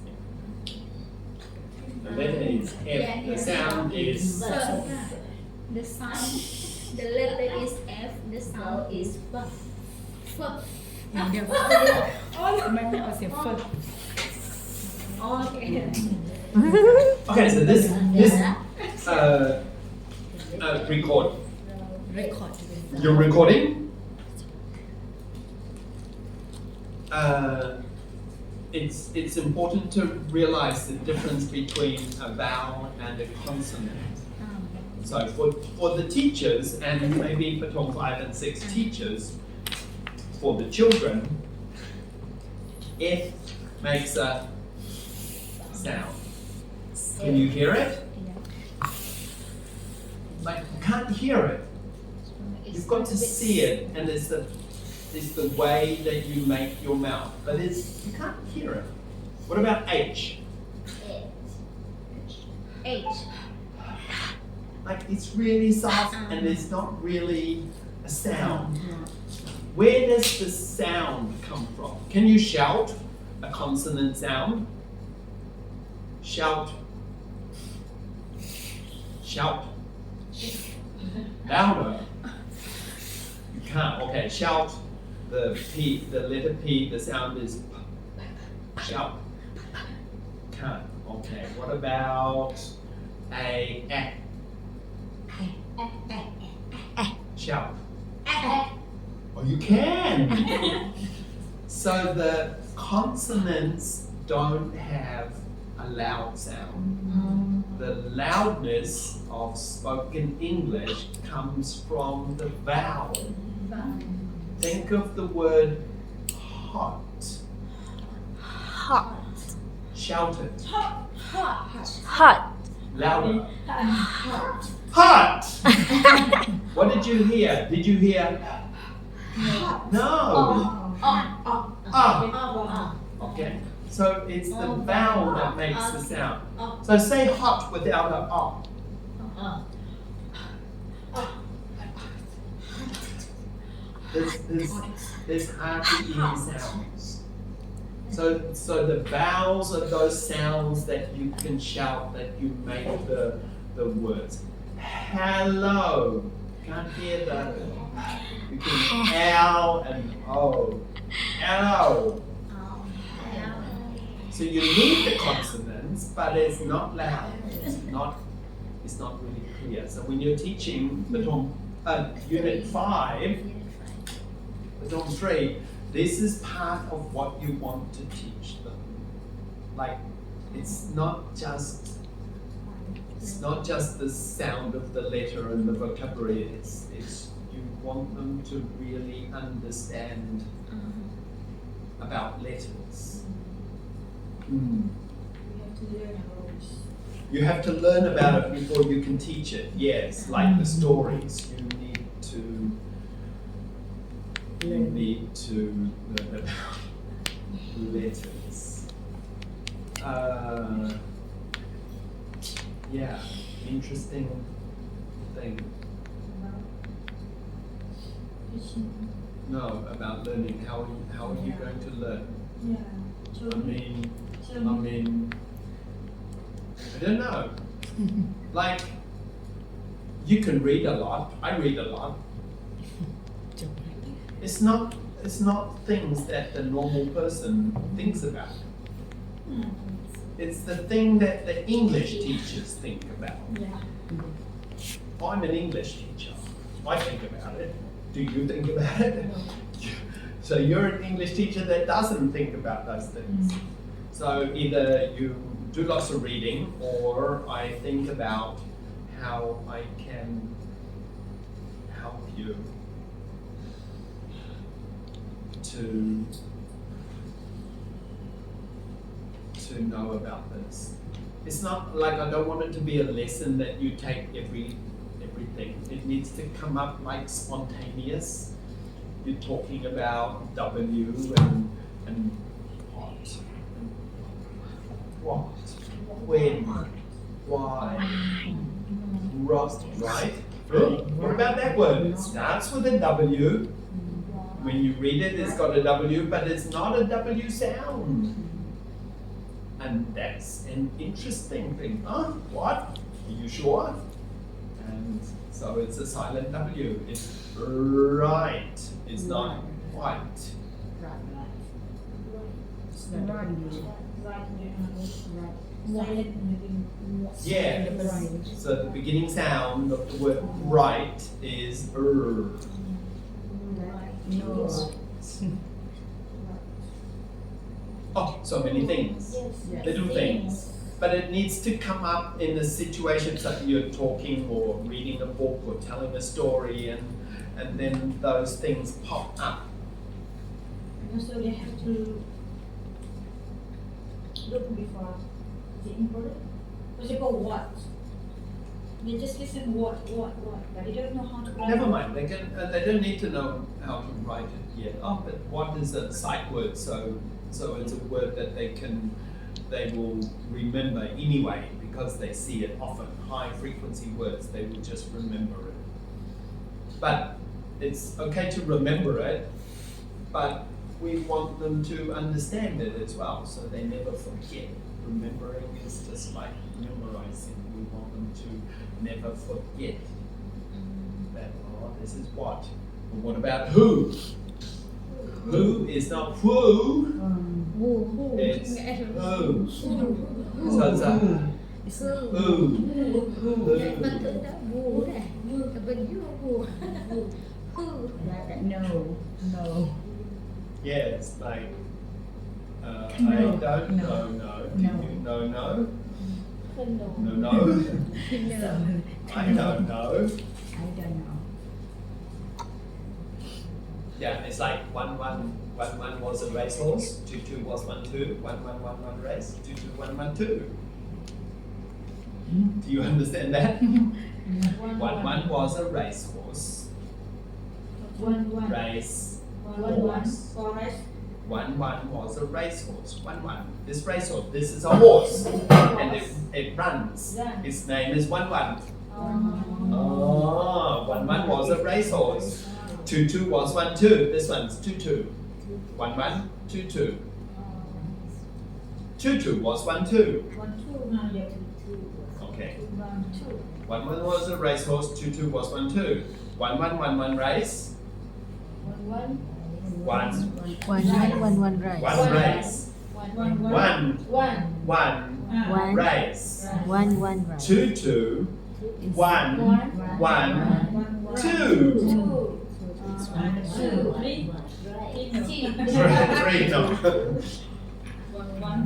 The letter is F. The sound is. The sound. The letter is F. The sound is F. F. อย่างเดียวไม่เอาเสียงเฟิร์ Okay. Okay, so this record. เรคคอร์ด You're recording. It's important to realize the difference between a vowel and a consonant. So for the teachers, and maybe Patong 5 and 6 teachers, for the children, F makes a sound. Can you hear it? Like, you can't hear it. You've got to see it, and it's the way that you make your mouth, but you can't hear it. What about H? H. Like, it's really soft and it's not really a sound. Where does the sound come from? Can you shout a consonant sound? Shout. Shout. Louder. You can't. Okay, shout. The P, the letter P, the sound is P. Shout. Can't. Okay, what about a eh? Shout. Oh, you can. So the consonants don't have a loud sound. The loudness of spoken English comes from the vowel. Think of the word hot. hot Shout it. hot Louder. Hot! What did you hear? Did you hear? No. Okay. So it's the vowel that makes the sound. So say hot without a There's hardly any sounds. So the vowels are those sounds that you can shout, that you make the words. Hello. Can't hear the between L and O. Hello. So you need the consonants, but it's not loud. It's not really clear. So when you're teaching the Unit 5, the 3, this is part of what you want to teach them. Like, it's not just the sound of the letter and the vocabulary. It's you want them to really understand about letters. You have to learn about it before you can teach it. Yes, like the stories. You need to you need to learn about letters. Yeah, interesting thing. No, about learning. How are you going to learn? I mean, I don't know. Like, you can read a lot. I read a lot. It's not things that the normal person thinks about. It's the thing that the English teachers think about. I'm an English teacher. I think about it. Do you think about it? So you're an English teacher that doesn't think about those things. So either you do lots of reading, or I think about how I can help you to know about this. It's not like I don't want it to be a lesson that you take everything. It needs to come up like spontaneous. You're talking about W and what, when, why, right? What about that word? It starts with a W. When you read it, it's got a W, but it's not a W sound. And that's an interesting thing. What? Are you sure? And so it's a silent W. It's right. It's not white. Yeah. So the beginning sound of the word right is Oh, so many things. Little things. But it needs to come up in a situation that you're talking or reading a book or telling a story, and then those things pop up. So they have to look before the important. For example, what? They just listen what, but they don't know how to write. Never mind. They don't need to know how to write it yet. Oh, but what is a sight word? So it's a word that they will remember anyway because they see it often. High frequency words, they will just remember it. But it's okay to remember it, but we want them to understand it as well, so they never forget. Remembering is just like memorizing. We want them to never forget that, this is what. But what about who? Who is not who, it's who. So it's a who. No. Yeah, it's like, I don't know, no. Do you know, no? No. I don't know. Yeah, it's like 1 1 was a racehorse, 2 2 was 1 2, 1 1 1 1 race, 2 2 1 1 2. Do you understand that? 1 1 was a racehorse. Race. 1 1 was a racehorse. 1 1. This racehorse, this is a horse, and it runs. Its name is 1 1. Oh, 1 1 was a racehorse. 2 2 was 1 2. This one's 2 2. 1 1 2 2. 2 2 was 1 2. Okay. 1 1 was a racehorse. 2 2 was 1 2. 1 1 1 1 race. 1 one race. 1 race. 1 race. 1 race. 2 2 1 1 2. 3 no.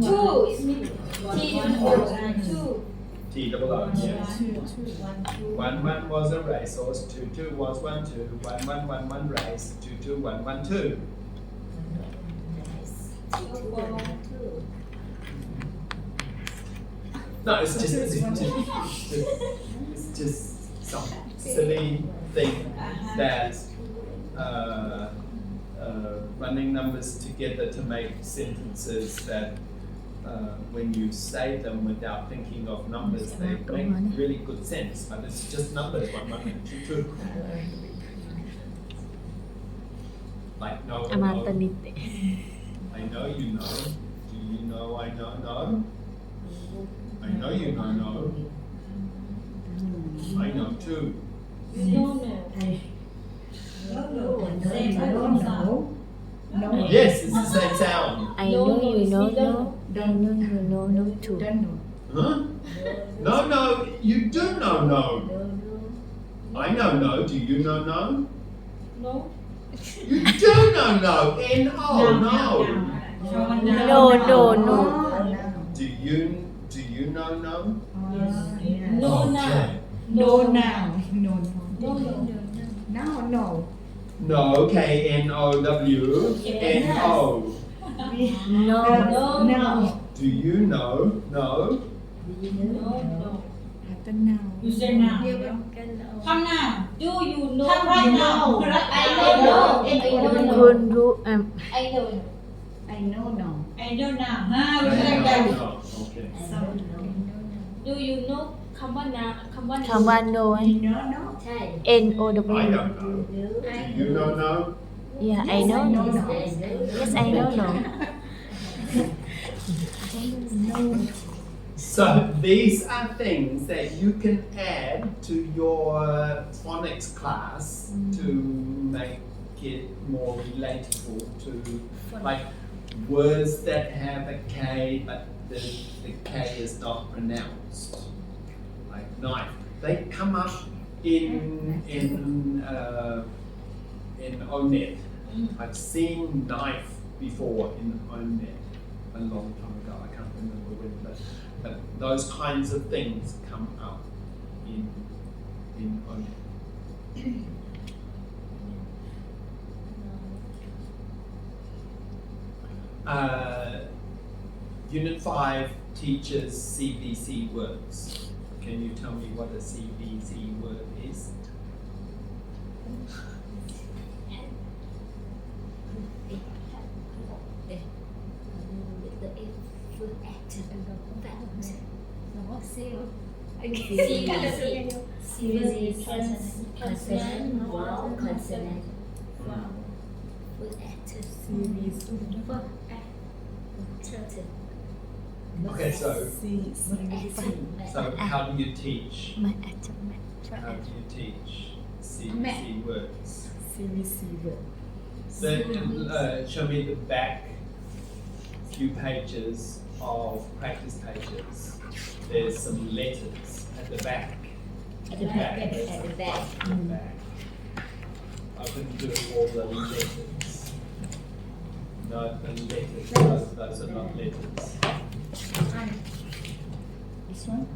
2 is mean T-O-2. T double O, yes. 1 1 was a racehorse, 2 2 was 1 2, 1 1 1 1 race, 2 2 1 1 2. No, it's just some silly thing that running numbers together to make sentences that when you say them without thinking of numbers, they make really good sense. But it's just numbers, 1, 1, 2, 2. Like no, อามาต no. นิเต I know you know. Do you know I know no? I know you know no. I know too. Yes, it's the same sound. I know you know no I know you know no too Huh? No, no, you do know no. I know no. Do you know no? No. You do know no. N-O, no. no no no Do you know no? No Okay. no now no no No, K-N-O-W, N-O. no no Do you know no? after now You say now. เดียวกันเอา Come now. Do you know? Come right now. I don't know I don't know คุณรู้ I don't know I know no I know now. Ha, we I like know that. no. Okay. Do you know คำว่านาคำว่า คำว่า no I know no ใช่ N O I W don't know. Do you know no? yeah I know no yes I know no So these are things that you can add to your phonics class to make it more relatable to like words that have a K but the K is not pronounced. Like knife. They come up in ONET. I've seen knife before in ONET a long time ago. I can't remember when, but those kinds of things come up in ONET. Unit 5 teaches CVC words. Can you tell me what a CVC word is? Okay, so how do you teach? มาอาจจะไม่ How do you teach CVC words? CVC word So, show me the back few pages of practice pages. There's some letters at the back. at the back At the back. I couldn't do all the letters. No, the letters. Those are not letters. this one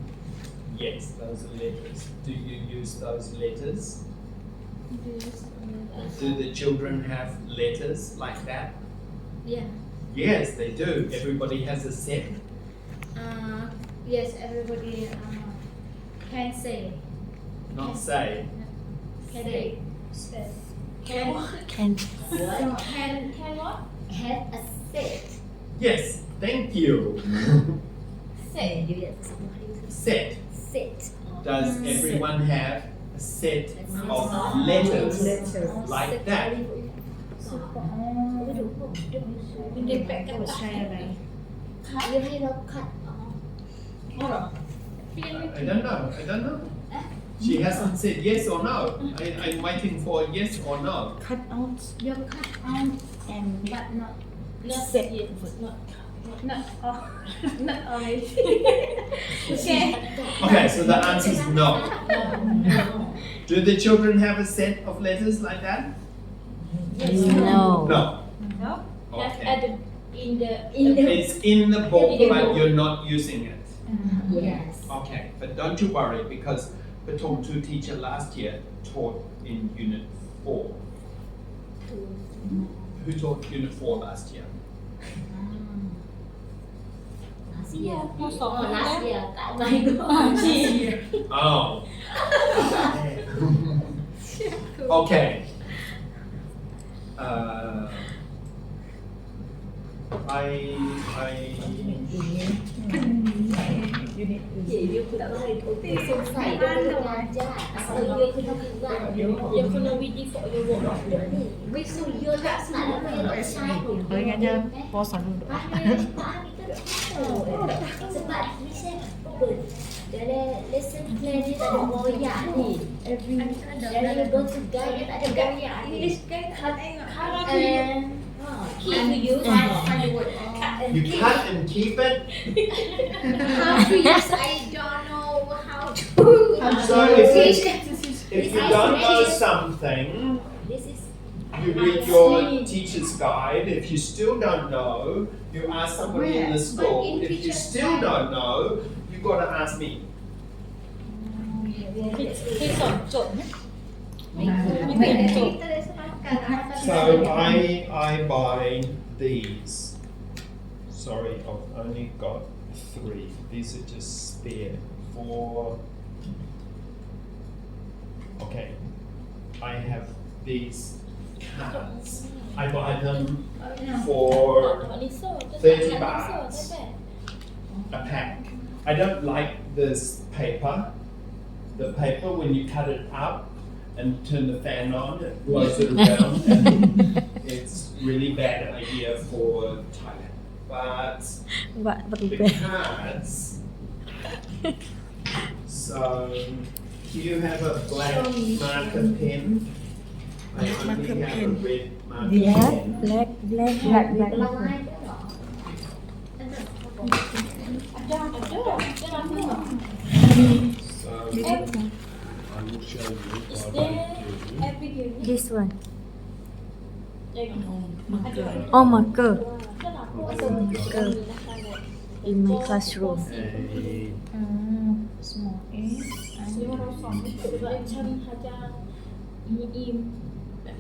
Yes, those are letters. Do you use those letters? Do the children have letters like that? yeah Yes, they do. Everybody has a set. yes everybody can say Not say. can say can can can what have a set Yes, thank you. set Set. set Does everyone have a set of letters like that? เด็กแปะกัน ใช้อะไร ยังให้เราขัดอ๋อ I don't know. I don't know. She hasn't said yes or no. I'm waiting for a yes or no. cut out ยังขัดเอา and but not set not all not always okay Okay, so the answer is no. Do the children have a set of letters like that? no No. no Okay. at the in the It's in the book, but you're not using it. yes Okay, but don't you worry because Patom 2 teacher last year taught in Unit 4. Who taught Unit 4 last year? last year cả mày Oh. Okay. Yêuคืออะไรสงสัยด้วยกันจ้าyêuคือทำยังไงyêuคือเราวิธีฝอยอยู่บ่ไม่สู้เยอะลักษณะแล้วไม่ใช่ผม เฮ้ยงั้นจะปอสอนดูด้วย sebab listen lesson plan ni tak ada royak ni dan you go to guide dia tak ada royak English guide and keep to use You cut and keep it. How to use? I don't know how to. So if you don't know something, this is you read your teacher's guide. If you still don't know, you ask somebody in the school. If you still don't know, you got to ask me. ที่สอนจดไหม So I buy these. Sorry, I've only got 3. These are just spare. 4. Okay. I have these cards. I buy them for 30 baht a pack. I don't like this paper. The paper, when you cut it up and turn the fan on, it blows it around, and it's really bad idea for Thailand. But the cards. So you have a black marker pen. I only have a red marker pen. black So I will show you is what there I do. every unit this one อ๋ oh อ marker ก็เราพูดตรงนี้นะคะเนี่ย in my classroom A small a นี่ว่าเราสอนไม่ถูกว่าฉันอาจารย์มีอีมแบบ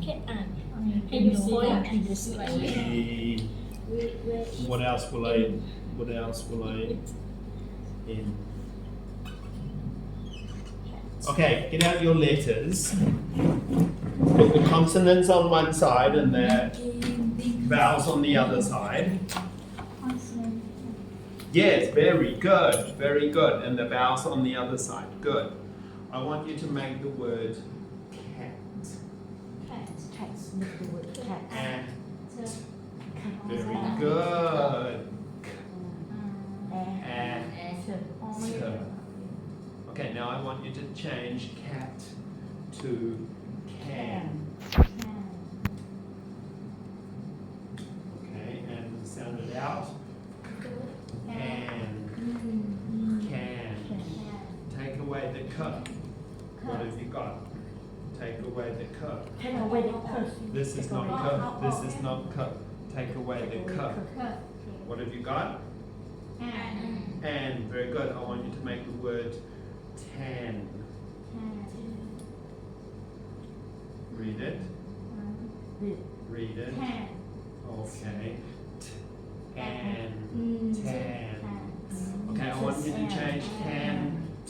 แค่อ่านให้ยูซี What else will I in? Okay, get out your letters. Put the consonants on one side and the vowels on the other side. Yes, very good, very good. And the vowels on the other side. Good. I want you to make the word cat. And very good. And okay, now I want you to change cat to can. Okay, and sound it out. Can. Take away the k. What have you got? Take away the k. This is not k. This is not k. Take away the k. What have you got? And. Very good. I want you to make the word tan. Read it. Read it. Okay. Tan. Tan. Okay, I want you to change tan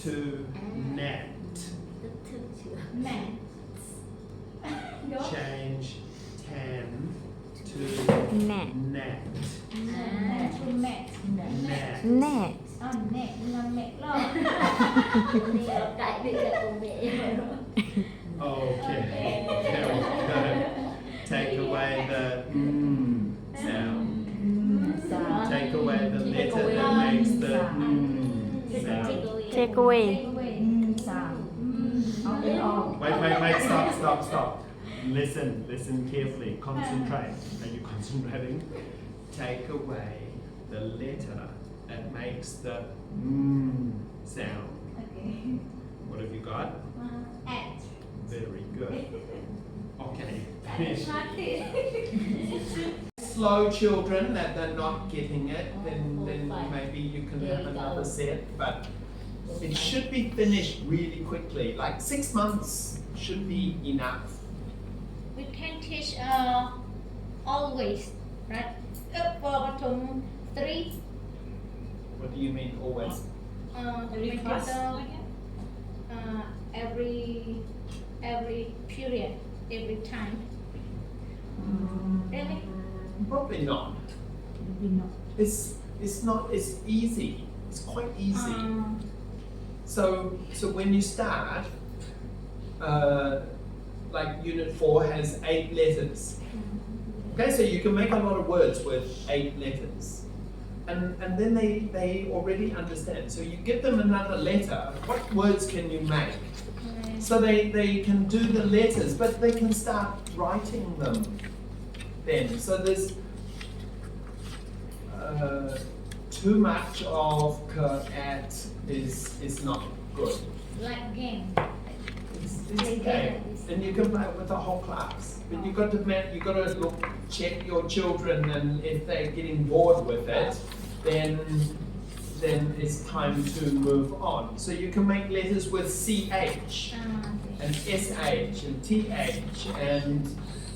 to net. Change tan to net net. Net. แน่ Okay. Very good. Take away the sound. Take away the letter that makes the sound. take away Wait, stop. Listen carefully. Concentrate. Are you concentrating? Take away the letter that makes the sound. What have you got? Very good. Okay, finish. Slow children that they're not getting it, then maybe you can have another set, but it should be finished really quickly. Like 6 months should be enough. We can teach always, right? For bottom 3. What do you mean always? Every class. Every period, every time. Really? Probably not. It's not. It's easy. It's quite easy. So when you start, like Unit 4 has 8 letters. Okay, so you can make a lot of words with 8 letters. And then they already understand. So you give them another letter, what words can you make? So they can do the letters, but they can start writing them then. So there's too much of at is not good. Like game. It's okay, and you can play it with the whole class. But you got to look, check your children, and if they're getting bored with it, then it's time to move on. So you can make letters with CH and SH and TH and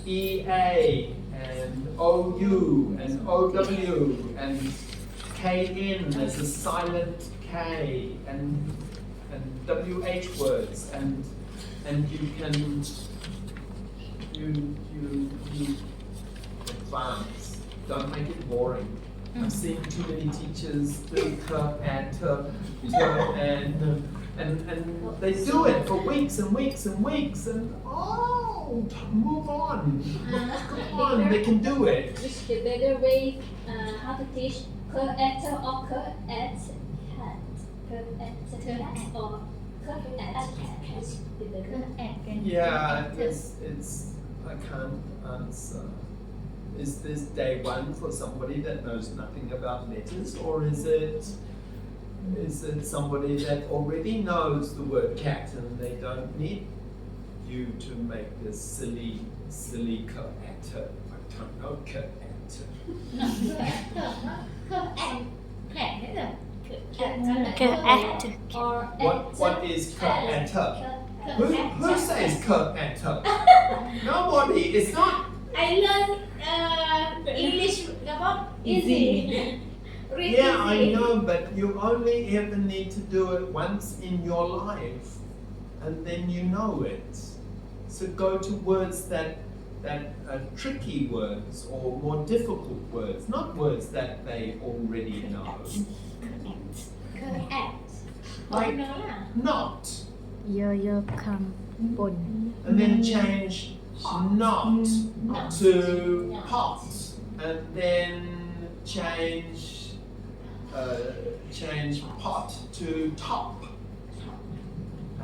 EA and OU and OW and KN as a silent K and WH words and you can you advance. Don't make it boring. I've seen too many teachers do and they do it for weeks and weeks and weeks and move on. Come on, they can do it. Which the better way how to teach at or at cat or at cat. Yeah, it's I can't answer. Is this day one for somebody that knows nothing about letters, or is it somebody that already knows the word cat and they don't need you to make this silly co-actor? I don't know co-actor. What is co-actor? Who says co-actor? Nobody. It's not. I learned English about easy. Yeah, I know, but you only ever need to do it once in your life, and then you know it. So go to words that are tricky words or more difficult words, not words that they already know. Like not. เยอะๆคำปน And then change not to pot, and then change pot to top,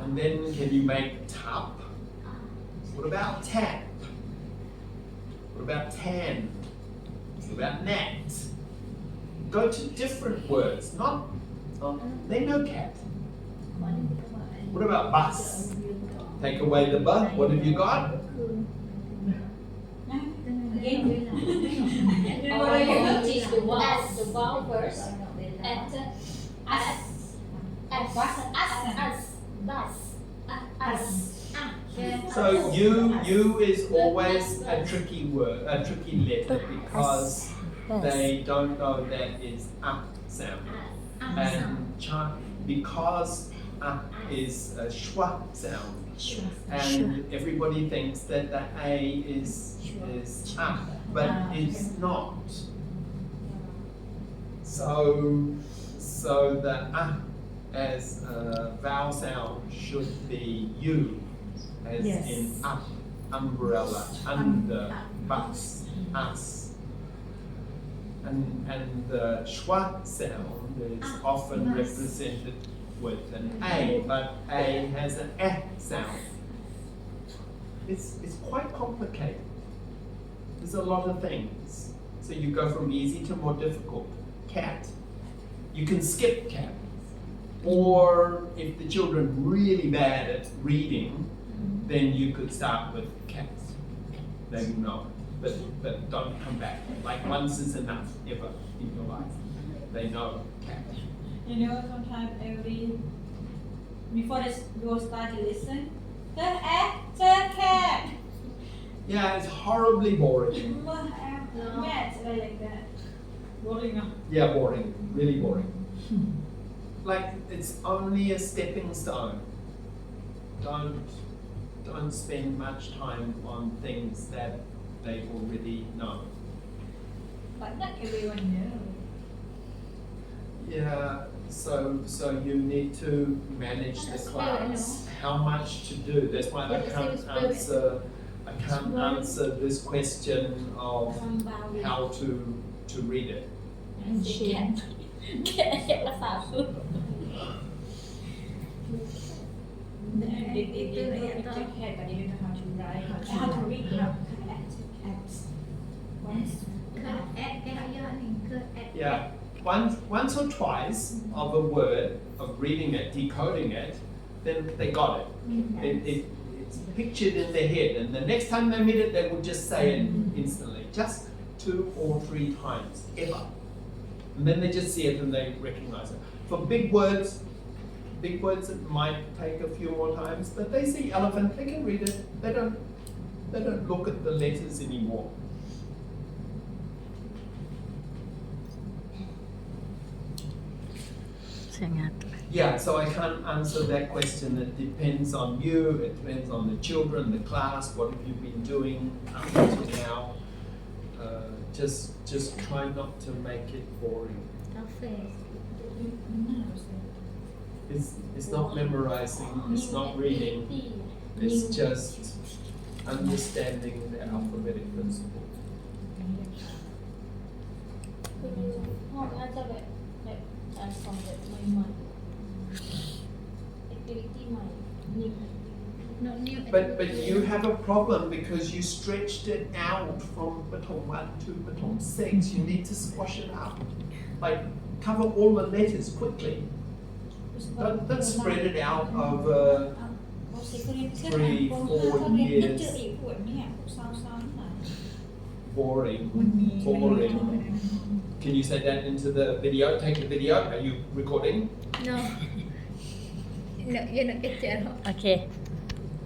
and then can you make top? What about tap? What about tan? What about net? Go to different words, not they know cat. What about bus? Take away the bus. What have you got? Or you can teach the vowel first. At us. So you is always a tricky word, a tricky letter, because they don't know that is sound, and because is a schwa sound, and everybody thinks that the a is but it's not. So the as a vowel sound should be u, as in up, umbrella, under, bus, us. And the schwa sound is often represented with an a, but a has an sound. It's quite complicated. There's a lot of things. So you go from easy to more difficult. Cat. You can skip cat. Or if the children are really bad at reading, then you could start with cats. They know. But don't come back. Like once is enough ever in your life. They know cat. You know, sometimes before you start to listen, turn cat. Yeah, it's horribly boring. Mad, like that. Boring. Yeah, boring. Really boring. Like it's only a stepping stone. Don't spend much time on things that they already know. but not everyone knows. Yeah, so you need to manage the class. How much to do? That's why I can't answer this question of how to read it. แค่ภาษาคือ It didn't cat, but you know how to write, how to read, how to act. Once. แอดแอดเยอะนี่คือแอด Yeah, once or twice of a word, of reading it, decoding it, then they got it. It's pictured in their head, and the next time they meet it, they will just say it instantly. Just 2 or 3 times, ever. And then they just see it and they recognize it. For big words, it might take a few more times, but they see elephant, they can read it. They don't look at the letters anymore. Yeah, so I can't answer that question. It depends on you, it depends on the children, the class, what have you been doing up to now. Just try not to make it boring. กาแฟ It's not memorizing, it's not reading, it's just understanding the alphabetic principle. ห้องน่าจะแบบการสอนแบบใหม่ๆ activity ใหม่ not new But you have a problem because you stretched it out from Baton 1 to Baton 6. You need to squash it up. Like, cover all the letters quickly. Don't spread it out over 3, 4 years. Boring. Can you say that into the video? Take the video. Are you recording? no you're not get it โอเค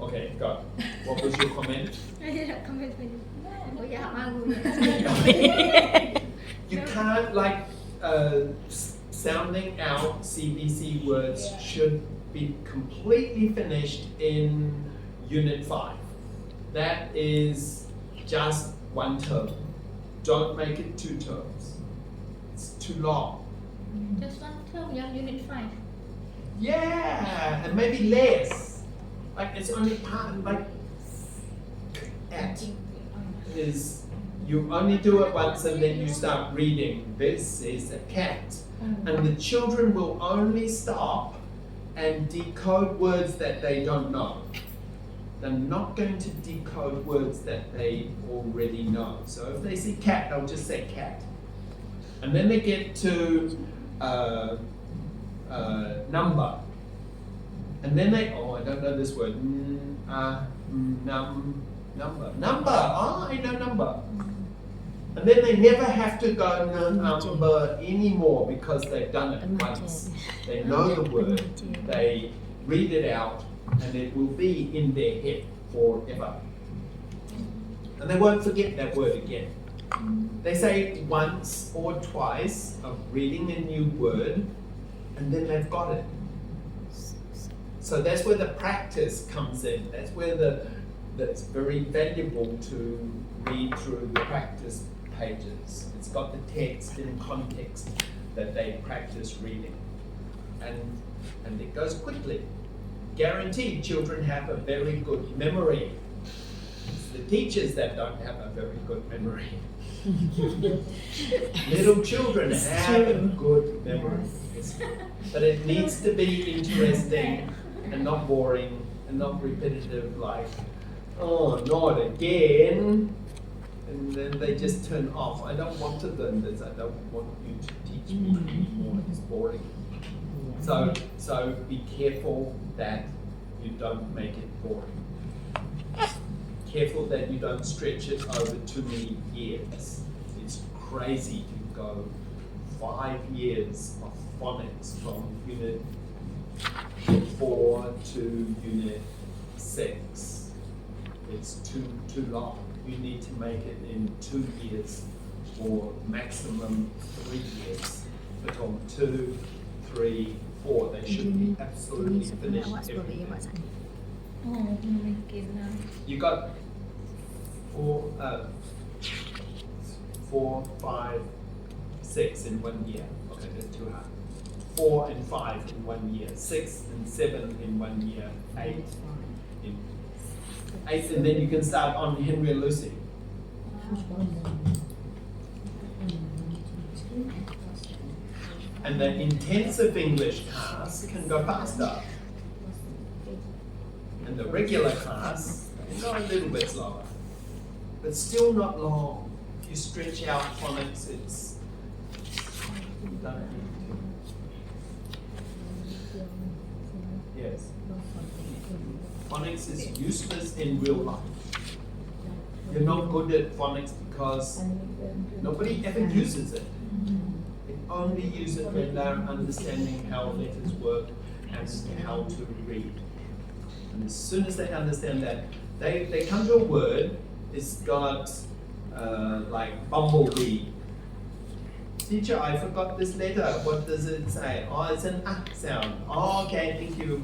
Okay, go. What was your comment? you're not comment for you โอ้ยอยากมากู You can't like sounding out CBC words should be completely finished in Unit 5. That is just 1 term. Don't make it 2 terms. It's too long. just one term young unit 5 Yeah, and maybe less. Like it's only part like at is you only do it once and then you start reading. This is a cat. And the children will only stop and decode words that they don't know. They're not going to decode words that they already know. So if they see cat, they'll just say cat. And then they get to number. And then they, oh, I don't know this word. Number. Number. Oh, I know number. And then they never have to go number anymore because they've done it once. They know the word, they read it out, and it will be in their head forever. And they won't forget that word again. They say once or twice of reading a new word, and then they've got it. So that's where the practice comes in. That's where that's very valuable to read through the practice pages. It's got the text in context that they practice reading. And it goes quickly. Guaranteed children have a very good memory. It's the teachers that don't have a very good memory. Little children have a good memory. But it needs to be interesting and not boring and not repetitive like, oh, not again. And then they just turn off. I don't want to learn this. I don't want you to teach me anymore. It's boring. So be careful that you don't make it boring. Careful that you don't stretch it over too many years. It's crazy to go 5 years of phonics from Unit 4 to Unit 6. It's too long. You need to make it in 2 years or maximum 3 years. But on 2, 3, 4, they should be absolutely finished everything. โอ้ไม่กินนะ You got 4, 4, 5, 6 in 1 year. Okay, that's too hard. 4 and 5 in 1 year. 6 and 7 in 1 year. 8 in 8, and then you can start on Henry and Lucy. And the intensive English class can go faster. And the regular class can go a little bit slower. But still not long. If you stretch out phonics, it's you don't need to. Yes. Phonics is useless in real life. You're not good at phonics because nobody ever uses it. They only use it when they're understanding how letters work and how to read. And as soon as they understand that, they come to a word, it's got like bumblebee. Teacher, I forgot this letter. What does it say? Oh, it's an sound. Oh, okay, thank you.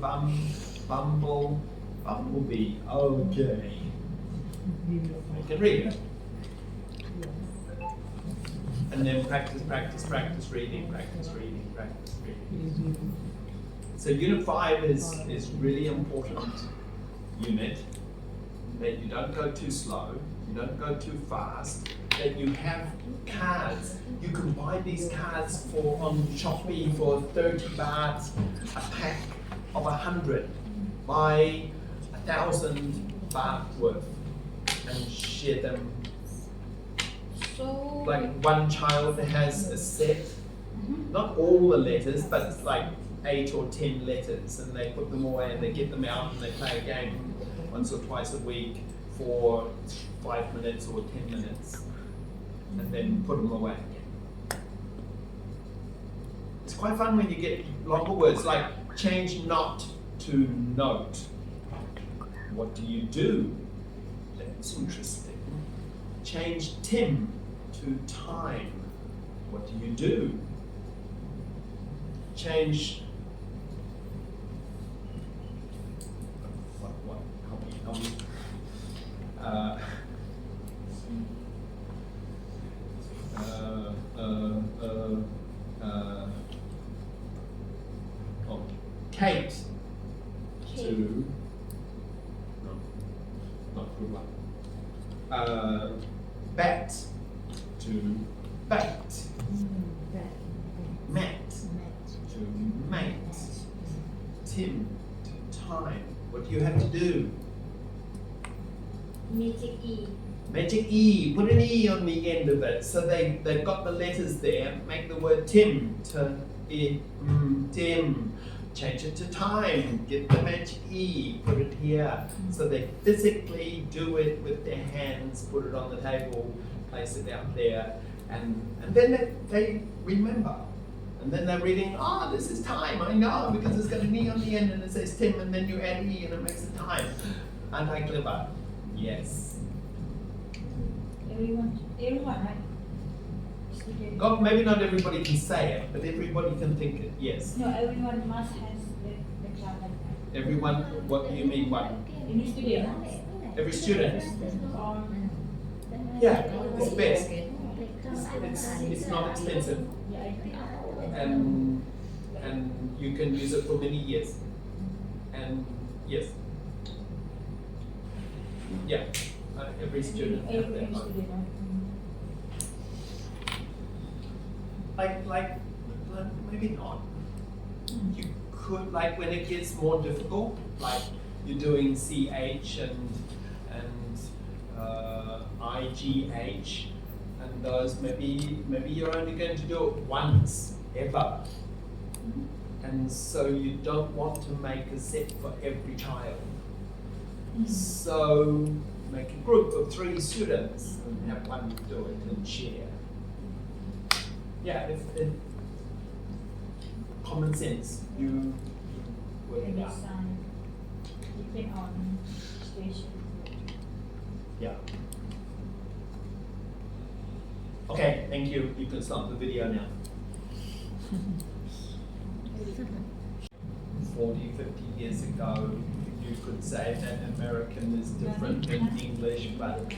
Bumblebee. Okay. I can read it. And then practice reading. So Unit 5 is really important unit, that you don't go too slow, you don't go too fast, that you have cards. You can buy these cards on Shopee for 30 baht, a pack of 100. Buy 1,000 baht worth and share them. So Like one child has a set, not all the letters, but it's like 8 or 10 letters, and they put them away and they get them out and they play a game once or twice a week for 5 minutes or 10 minutes, and then put them away again. It's quite fun when you get longer words, like change not to note. What do you do? That's interesting. Change Tim to time. What do you do? Change help me. Kate to no, not good one. Bat to bait. Matt to mate. Tim to time. What do you have to do? Magic E. Magic E. Put an E on the end of it. So they've got the letters there. Make the word Tim to Tim. Change it to time. Get the magic E. Put it here. So they physically do it with their hands. Put it on the table. Place it out there. And then they remember. And then they're reading, this is time, I know, because it's got an E on the end and it says Tim, and then you add E and it makes it time. Aren't I clever? Yes. everyone, right? Student. God, maybe not everybody can say it, but everybody can think it, yes. No, everyone must has the class like that. Everyone, what do you mean by? Any student. Every student? Or Yeah, it's best. It's not expensive. And you can use it for many years. And yes. Yeah, every student have their every own. student. Like maybe not. You could, like when it gets more difficult, like you're doing CH and IGH, and those maybe you're only going to do it once ever. And so you don't want to make a set for every child. So make a group of 3 students and have one do it and share. Yeah, if common sense, you work it Maybe out. some depend on situation. Yeah. Okay, thank you. You can stop the video now. 40, 50 years ago, you could say that American is different than English, but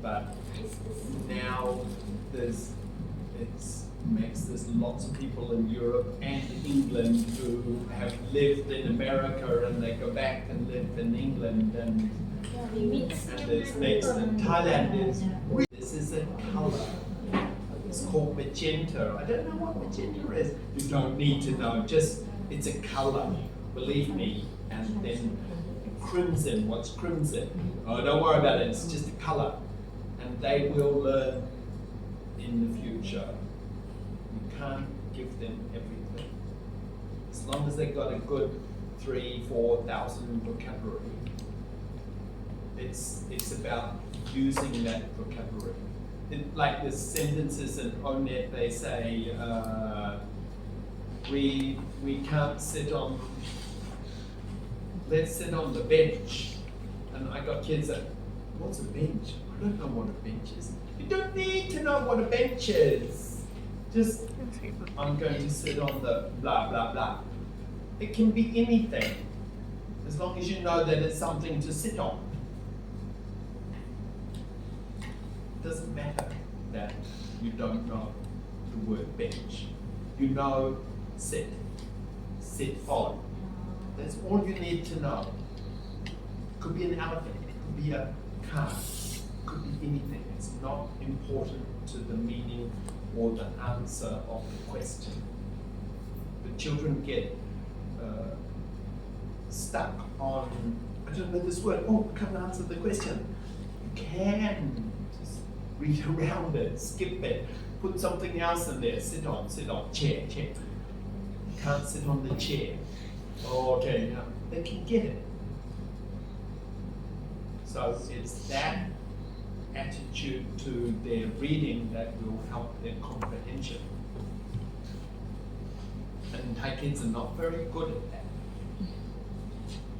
but now there's lots of people in Europe and England who have lived in America and they go back and live in England and there's next in Thailand this is a color. It's called magenta. I don't know what magenta is. You don't need to know. Just it's a color. Believe me. And then crimson. What's crimson? Oh, don't worry about it. It's just a color. And they will learn in the future. You can't give them everything. As long as they've got a good 3,000-4,000 vocabulary. It's about using that vocabulary. Like the sentences in ONET, they say, we can't sit on, let's sit on the bench. And I got kids that, what's a bench? I don't know what a bench is. You don't need to know what a bench is. Just, I'm going to sit on the blah, blah, blah. It can be anything, as long as you know that it's something to sit on. It doesn't matter that you don't know the word bench. You know sit on. That's all you need to know. Could be an elephant, could be a car, could be anything. It's not important to the meaning or the answer of the question. The children get stuck on, I don't know this word, oh, I can't answer the question. You can just read around it, skip it, put something else in there, sit on, chair. You can't sit on the chair. Oh, okay, now they can get it. So it's that attitude to their reading that will help their comprehension. And Thai kids are not very good at that.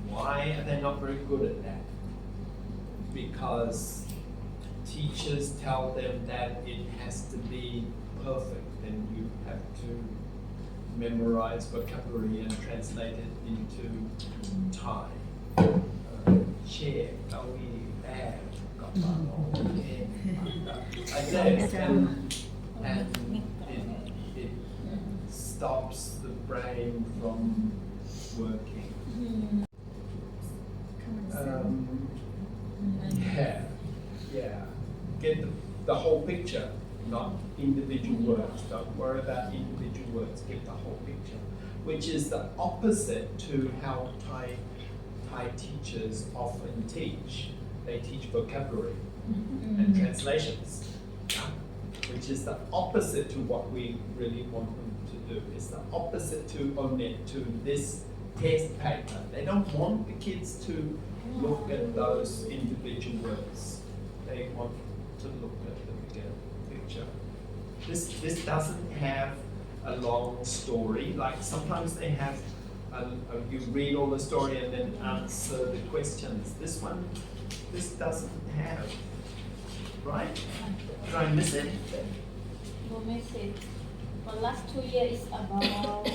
Why are they not very good at that? Because teachers tell them that it has to be perfect and you have to memorize vocabulary and translate it into Thai. Chair, bag, and it stops the brain from working. Yeah. Get the whole picture, not individual words. Don't worry about individual words. Get the whole picture, which is the opposite to how Thai teachers often teach. They teach vocabulary and translations, which is the opposite to what we really want them to do. It's the opposite to ONET, to this test paper. They don't want the kids to look at those individual words. They want to look at the bigger picture. This doesn't have a long story. Like sometimes they have, you read all the story and then answer the questions. This doesn't have, right? Did I miss it? No message. For last 2 years is about.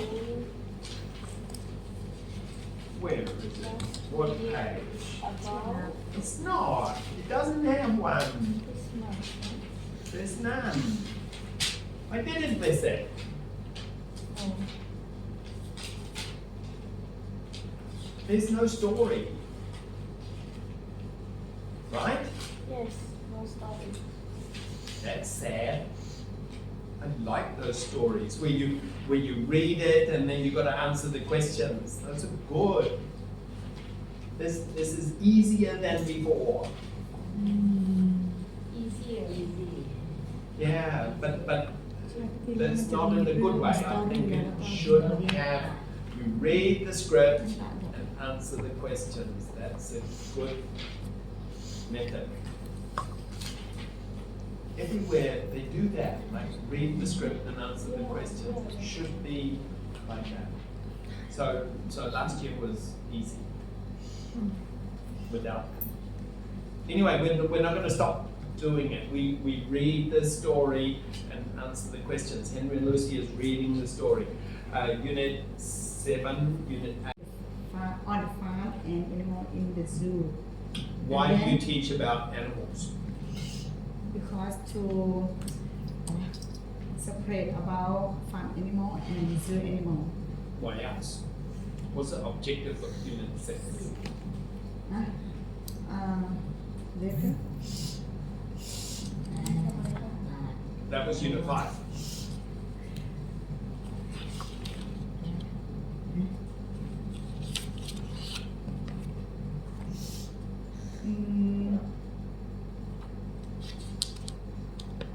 Where is it? What page? About. It's not. It doesn't have one. This month. There's none. I didn't miss it. Oh. There's no story. Right? Yes, no story. That's sad. I like those stories where you read it and then you got to answer the questions. Those are good. This is easier than before. Easier. Yeah, but that's not in a good way. I think it should have, you read the script and answer the questions. That's a good method. Everywhere they do that, like read the script and answer the questions. It should be like that. So last year was easy without that. Anyway, we're not going to stop doing it. We read the story and answer the questions. Henry and Lucy is reading the story. Unit 7, Unit 8. On the farm and animal in the zoo. Why do you teach about animals? because to separate about farm animal and zoo animal. Why else? What's the objective of Unit 6? Later. That was Unit 5.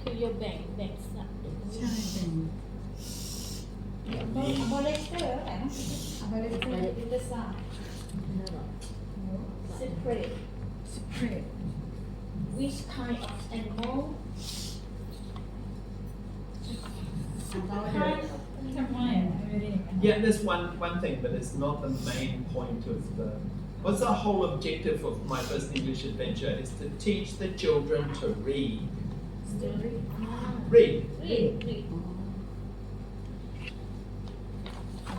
คือโยแบ่งสัตว์ ใช่แบ่ง บอเลสเตอร์แต่ เอาไปเลย บอเลสเตอร์ซ่า separate separate which kind of animal about the ทำไมไม่ได้อย่างนั้น Yeah, there's one thing, but it's not the main point of the. What's the whole objective of my first English adventure? Is to teach the children to read. story Read. read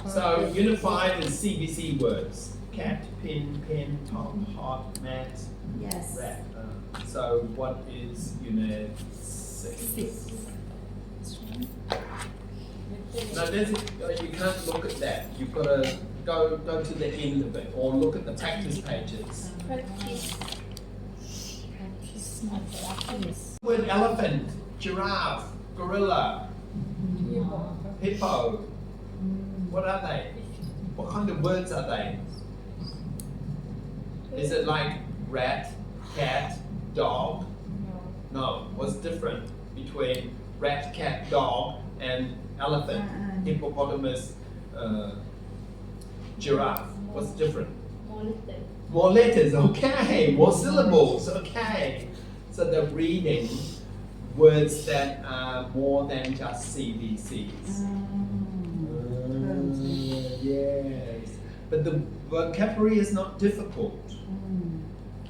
So Unit 5 is CBC words: cat, pin, pen, top, hot, mat, yes rat. So what is Unit 6? Now you can't look at that. You've got to go to the end of it, or look at the practice pages. practice Word elephant, giraffe, gorilla, hippo. What are they? What kind of words are they? Is it like rat, cat, dog? No. What's different between rat, cat, dog, and elephant, hippopotamus, giraffe? What's different? more little More letters, okay. More syllables, okay. So they're reading words that are more than just CVCs. Yes. But the vocabulary is not difficult.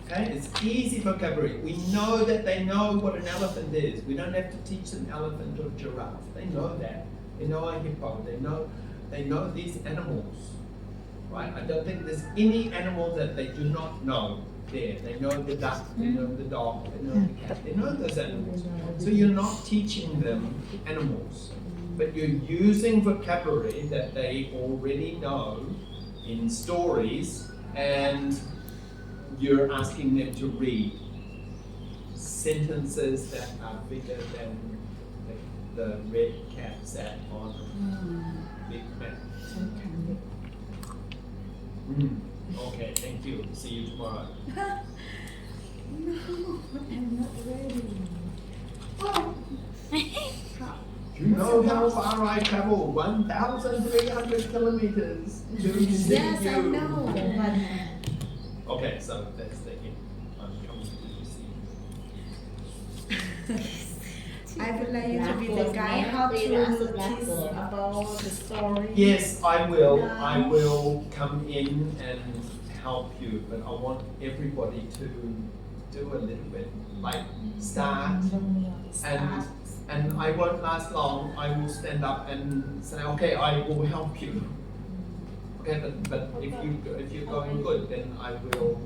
Okay, it's easy vocabulary. We know that they know what an elephant is. We don't have to teach them elephant or giraffe. They know that. They know a hippo. They know these animals. Right? I don't think there's any animal that they do not know there. They know the duck, they know the dog, they know the cat. They know those animals. So you're not teaching them animals, but you're using vocabulary that they already know in stories, and you're asking them to read sentences that are bigger than the red cat sat on a big mat. Okay, thank you. See you tomorrow. no I'm not ready You know how far I traveled? 1,300 kilometers to see yes you. I know but Okay, so that's the end. I'm coming to see you. I would like you to be the guide how to teach about the story. Yes, I will. I will come in and help you, but I want everybody to do a little bit. Like start, and I won't last long. I will stand up and say, okay, I will help you. Okay, but if you're going good, then I will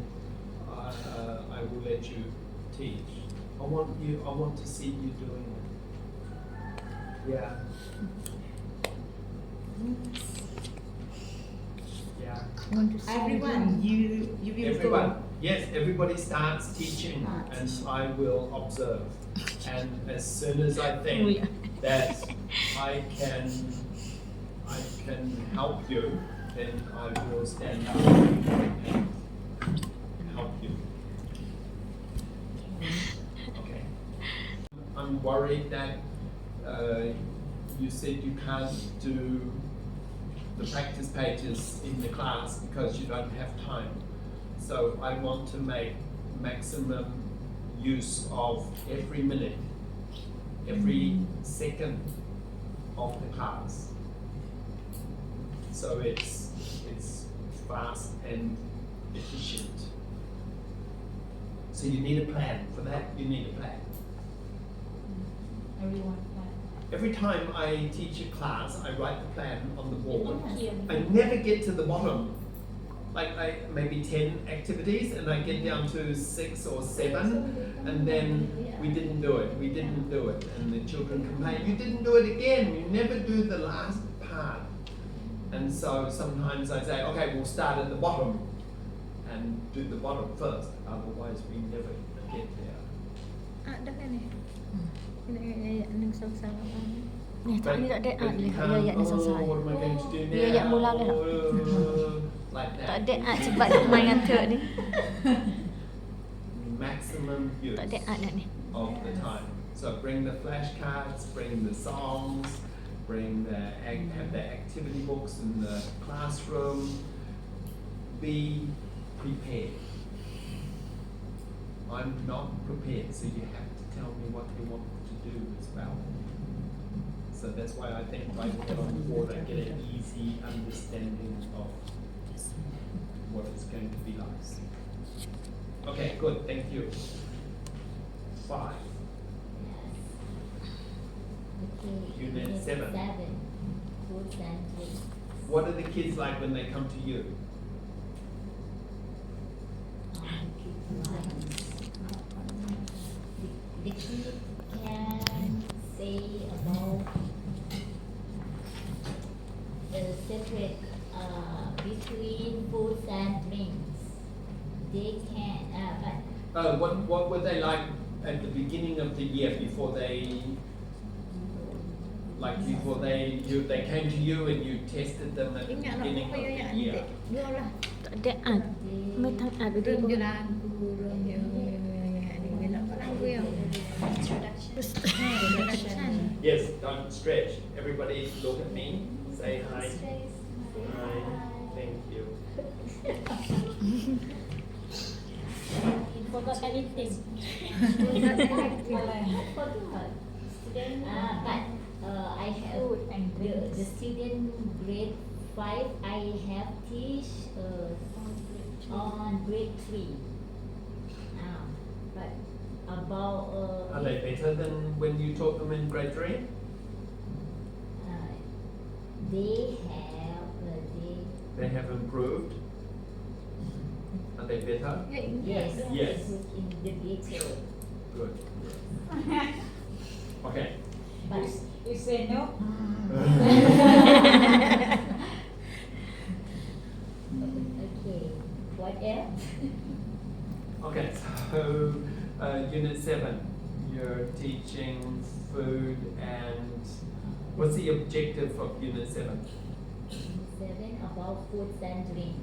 let you teach. I want to see you doing it. Yeah. Yeah. Everyone, you will Everyone. go. Yes, everybody starts teaching, and I will observe. And as soon as I think that I can help you, then I will stand up and help you. Okay. I'm worried that you said you can't do the practice pages in the class because you don't have time. So I want to make maximum use of every minute, every second of the class. So it's fast and efficient. So you need a plan. For that, you need a plan. everyone Every time I teach a class, I write the plan on the board. I never get to the bottom like maybe 10 activities, and I get down to 6 or 7, and then we didn't do it, and the children complain, you didn't do it again, you never do the last part. And so sometimes I say, okay, we'll start at the bottom and do the bottom first, otherwise we never get there. Dah kan ni. Ini yang selesai. Ni tak ni tak ada But you ya ya ni can't, selesai. oh, what am I going to do now? Ya, ya, mula lah. Like Tak that. ada sebab dia main atuk ni. Maximum use Tak ada dah ni. of the time. So bring the flashcards, bring the songs, bring have the activity books in the classroom. Be prepared. I'm not prepared, so you have to tell me what you want to do as well. So that's why I think if I get on board, I get an easy understanding of what it's going to be like. Okay, good, thank you. 5. Okay. Unit 7. 7. Food and drinks. What are the kids like when they come to you? The kid can say about the separate between foods and drinks. They can, What were they like at the beginning of the year before they they came to you and you tested them at the Ingat nak beginning apa of yang the year? Dua lah. Tak ada ad. Mai thang ad dia Rum pun. je lagu, rum je ni bila apa lagu yang introduction. Yes, don't stretch. Everybody look at me. Say hi. Hi. Thank you. forgot anything. But I have the student grade 5. I have teach on grade 3. But about Are they better than when you taught them in grade 3? they They have improved. Are they better? yes Yes. in the detail. Good. Okay. But You say no? okay, what else? Okay, so Unit 7, you're teaching food and what's the objective of Unit 7? 7 about foods and drinks.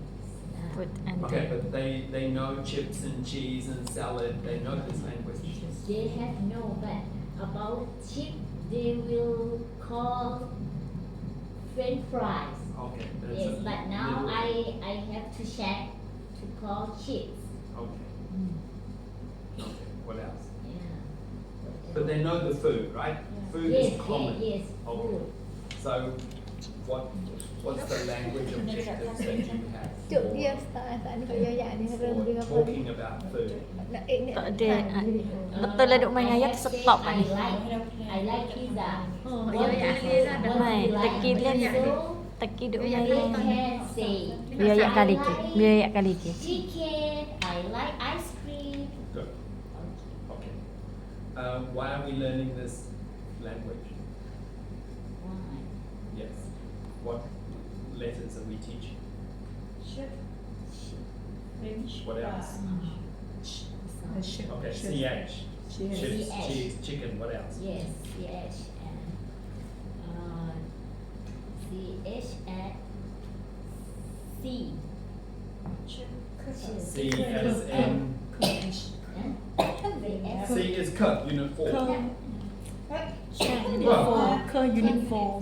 Food and Okay, but they know chips and cheese and salad, they know this language. They have no, but about chip, they will call French fries. Okay. that's Yes, a but now little- I have to check to call chips. Okay. Okay, what else? Yeah. But they know the food, right? Food yes, is common. Yes, Okay. food. So what's the language objectives that you have Cuk dia saat ni kalau ya ni rum for dia apa. talking about food? Nak ni. tak ada ad. Betul lah duk main ayat stop I ni. like pizza. Oh, What ya, do ya, you- ya, what Mai, do you like? teki dia ni. So, Teki duk Ya, main ya, they ayat. can say Biar ayat kali ke. Biar ayat kali ke. chicken, I like ice cream. Good. Okay. Why are we learning this language? Why? Yes. What letters are we teaching? French. What else? Okay, CH. Chips, CH. cheese, chicken, what else? Yes, CH and CH and C. C as in, C is cut, unit 4. Well, Unit 4.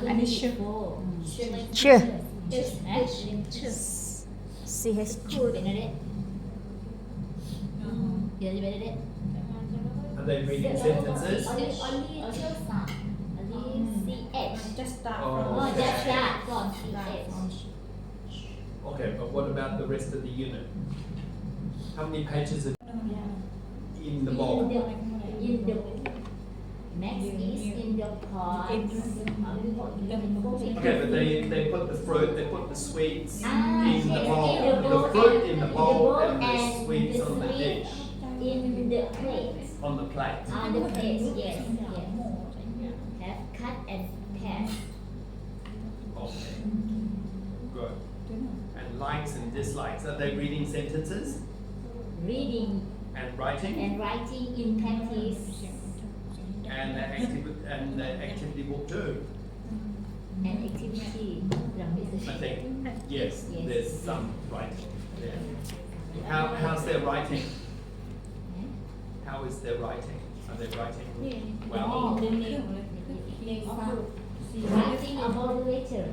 And it's four. Sure. Yes. CH. Benedict. Yes, Benedict. are they reading sentences? Only some. Only CH. Just start Oh, from Oh, okay. just that from CH. Okay, but what about the rest of the unit? How many pages are in the book? Max is in the pot. Okay, but they put the fruit, they put the sweets Ah, in the yes, bowl, in the bowl the fruit in the and bowl the bowl and the and sweets the on the sweet dish, in the plate. on the plate. On the plate, yes, yes. Have cut and pass. Okay, good. And likes and dislikes, are they reading sentences Reading and writing? and writing in practice. And the activity book too? And activity. I think, yes, Yes. there's some writing there. How's their writing? How is their writing? Are they writing well? Writing about the letter.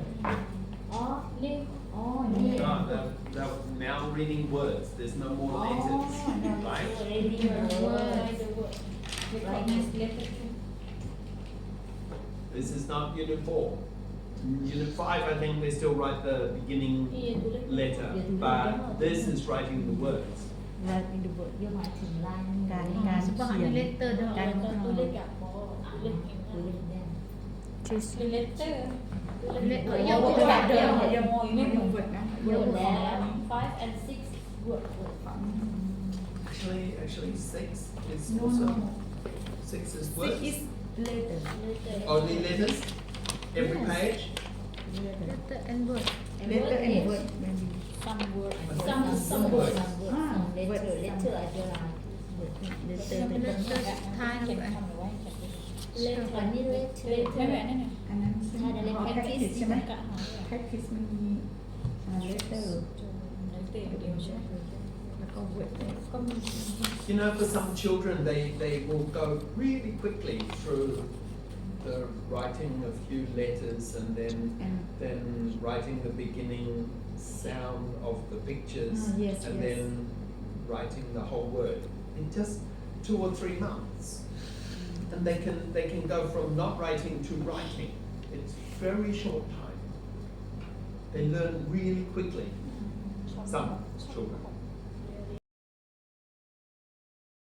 Or They're now reading words, there's no more letters, right? reading words. This is not Unit 4. Unit 5, I think they still write the beginning letter, but this is writing the words. ย่อหมายถึงลาย การ เฉพาะอันนี้เลตเตอร์ด้วย การ ตัวเลขกับเลข ที่ เลตเตอร์ เลตเตอร์ ย่ ย่ อ อ ม ก กระ ระ ดา ดา ษ ษ เดี เดี ย ยว ว อย่ามองไม่หมดนะ เยอะแล้ว 5 and 6 word Actually 6 is also, 6 is words. later Only letters? Every page? เลตเตอร์แอนด์เวิร์ด later and word maybe some word some words letter letter I feel like later เลตเตอร์ท้าย เขียน ไป คำหรือว่าเขียน letter อันนี้ letter ไม่แบบนั้น อันนั้นใช่ไหม ถ้าจะเรียก อ๋อ practice ใช่ไหม กะหา practice มันมีlater เลตเตอร์เดียวใช่ไหม แล้วก็ word ก็มี You know, for some children, they will go really quickly through the writing a few letters and then writing the beginning sound of the pictures yes, and yes. then writing the whole word in just 2 or 3 months. And they can go from not writing to writing. It's very short time. They learn really quickly. Some children.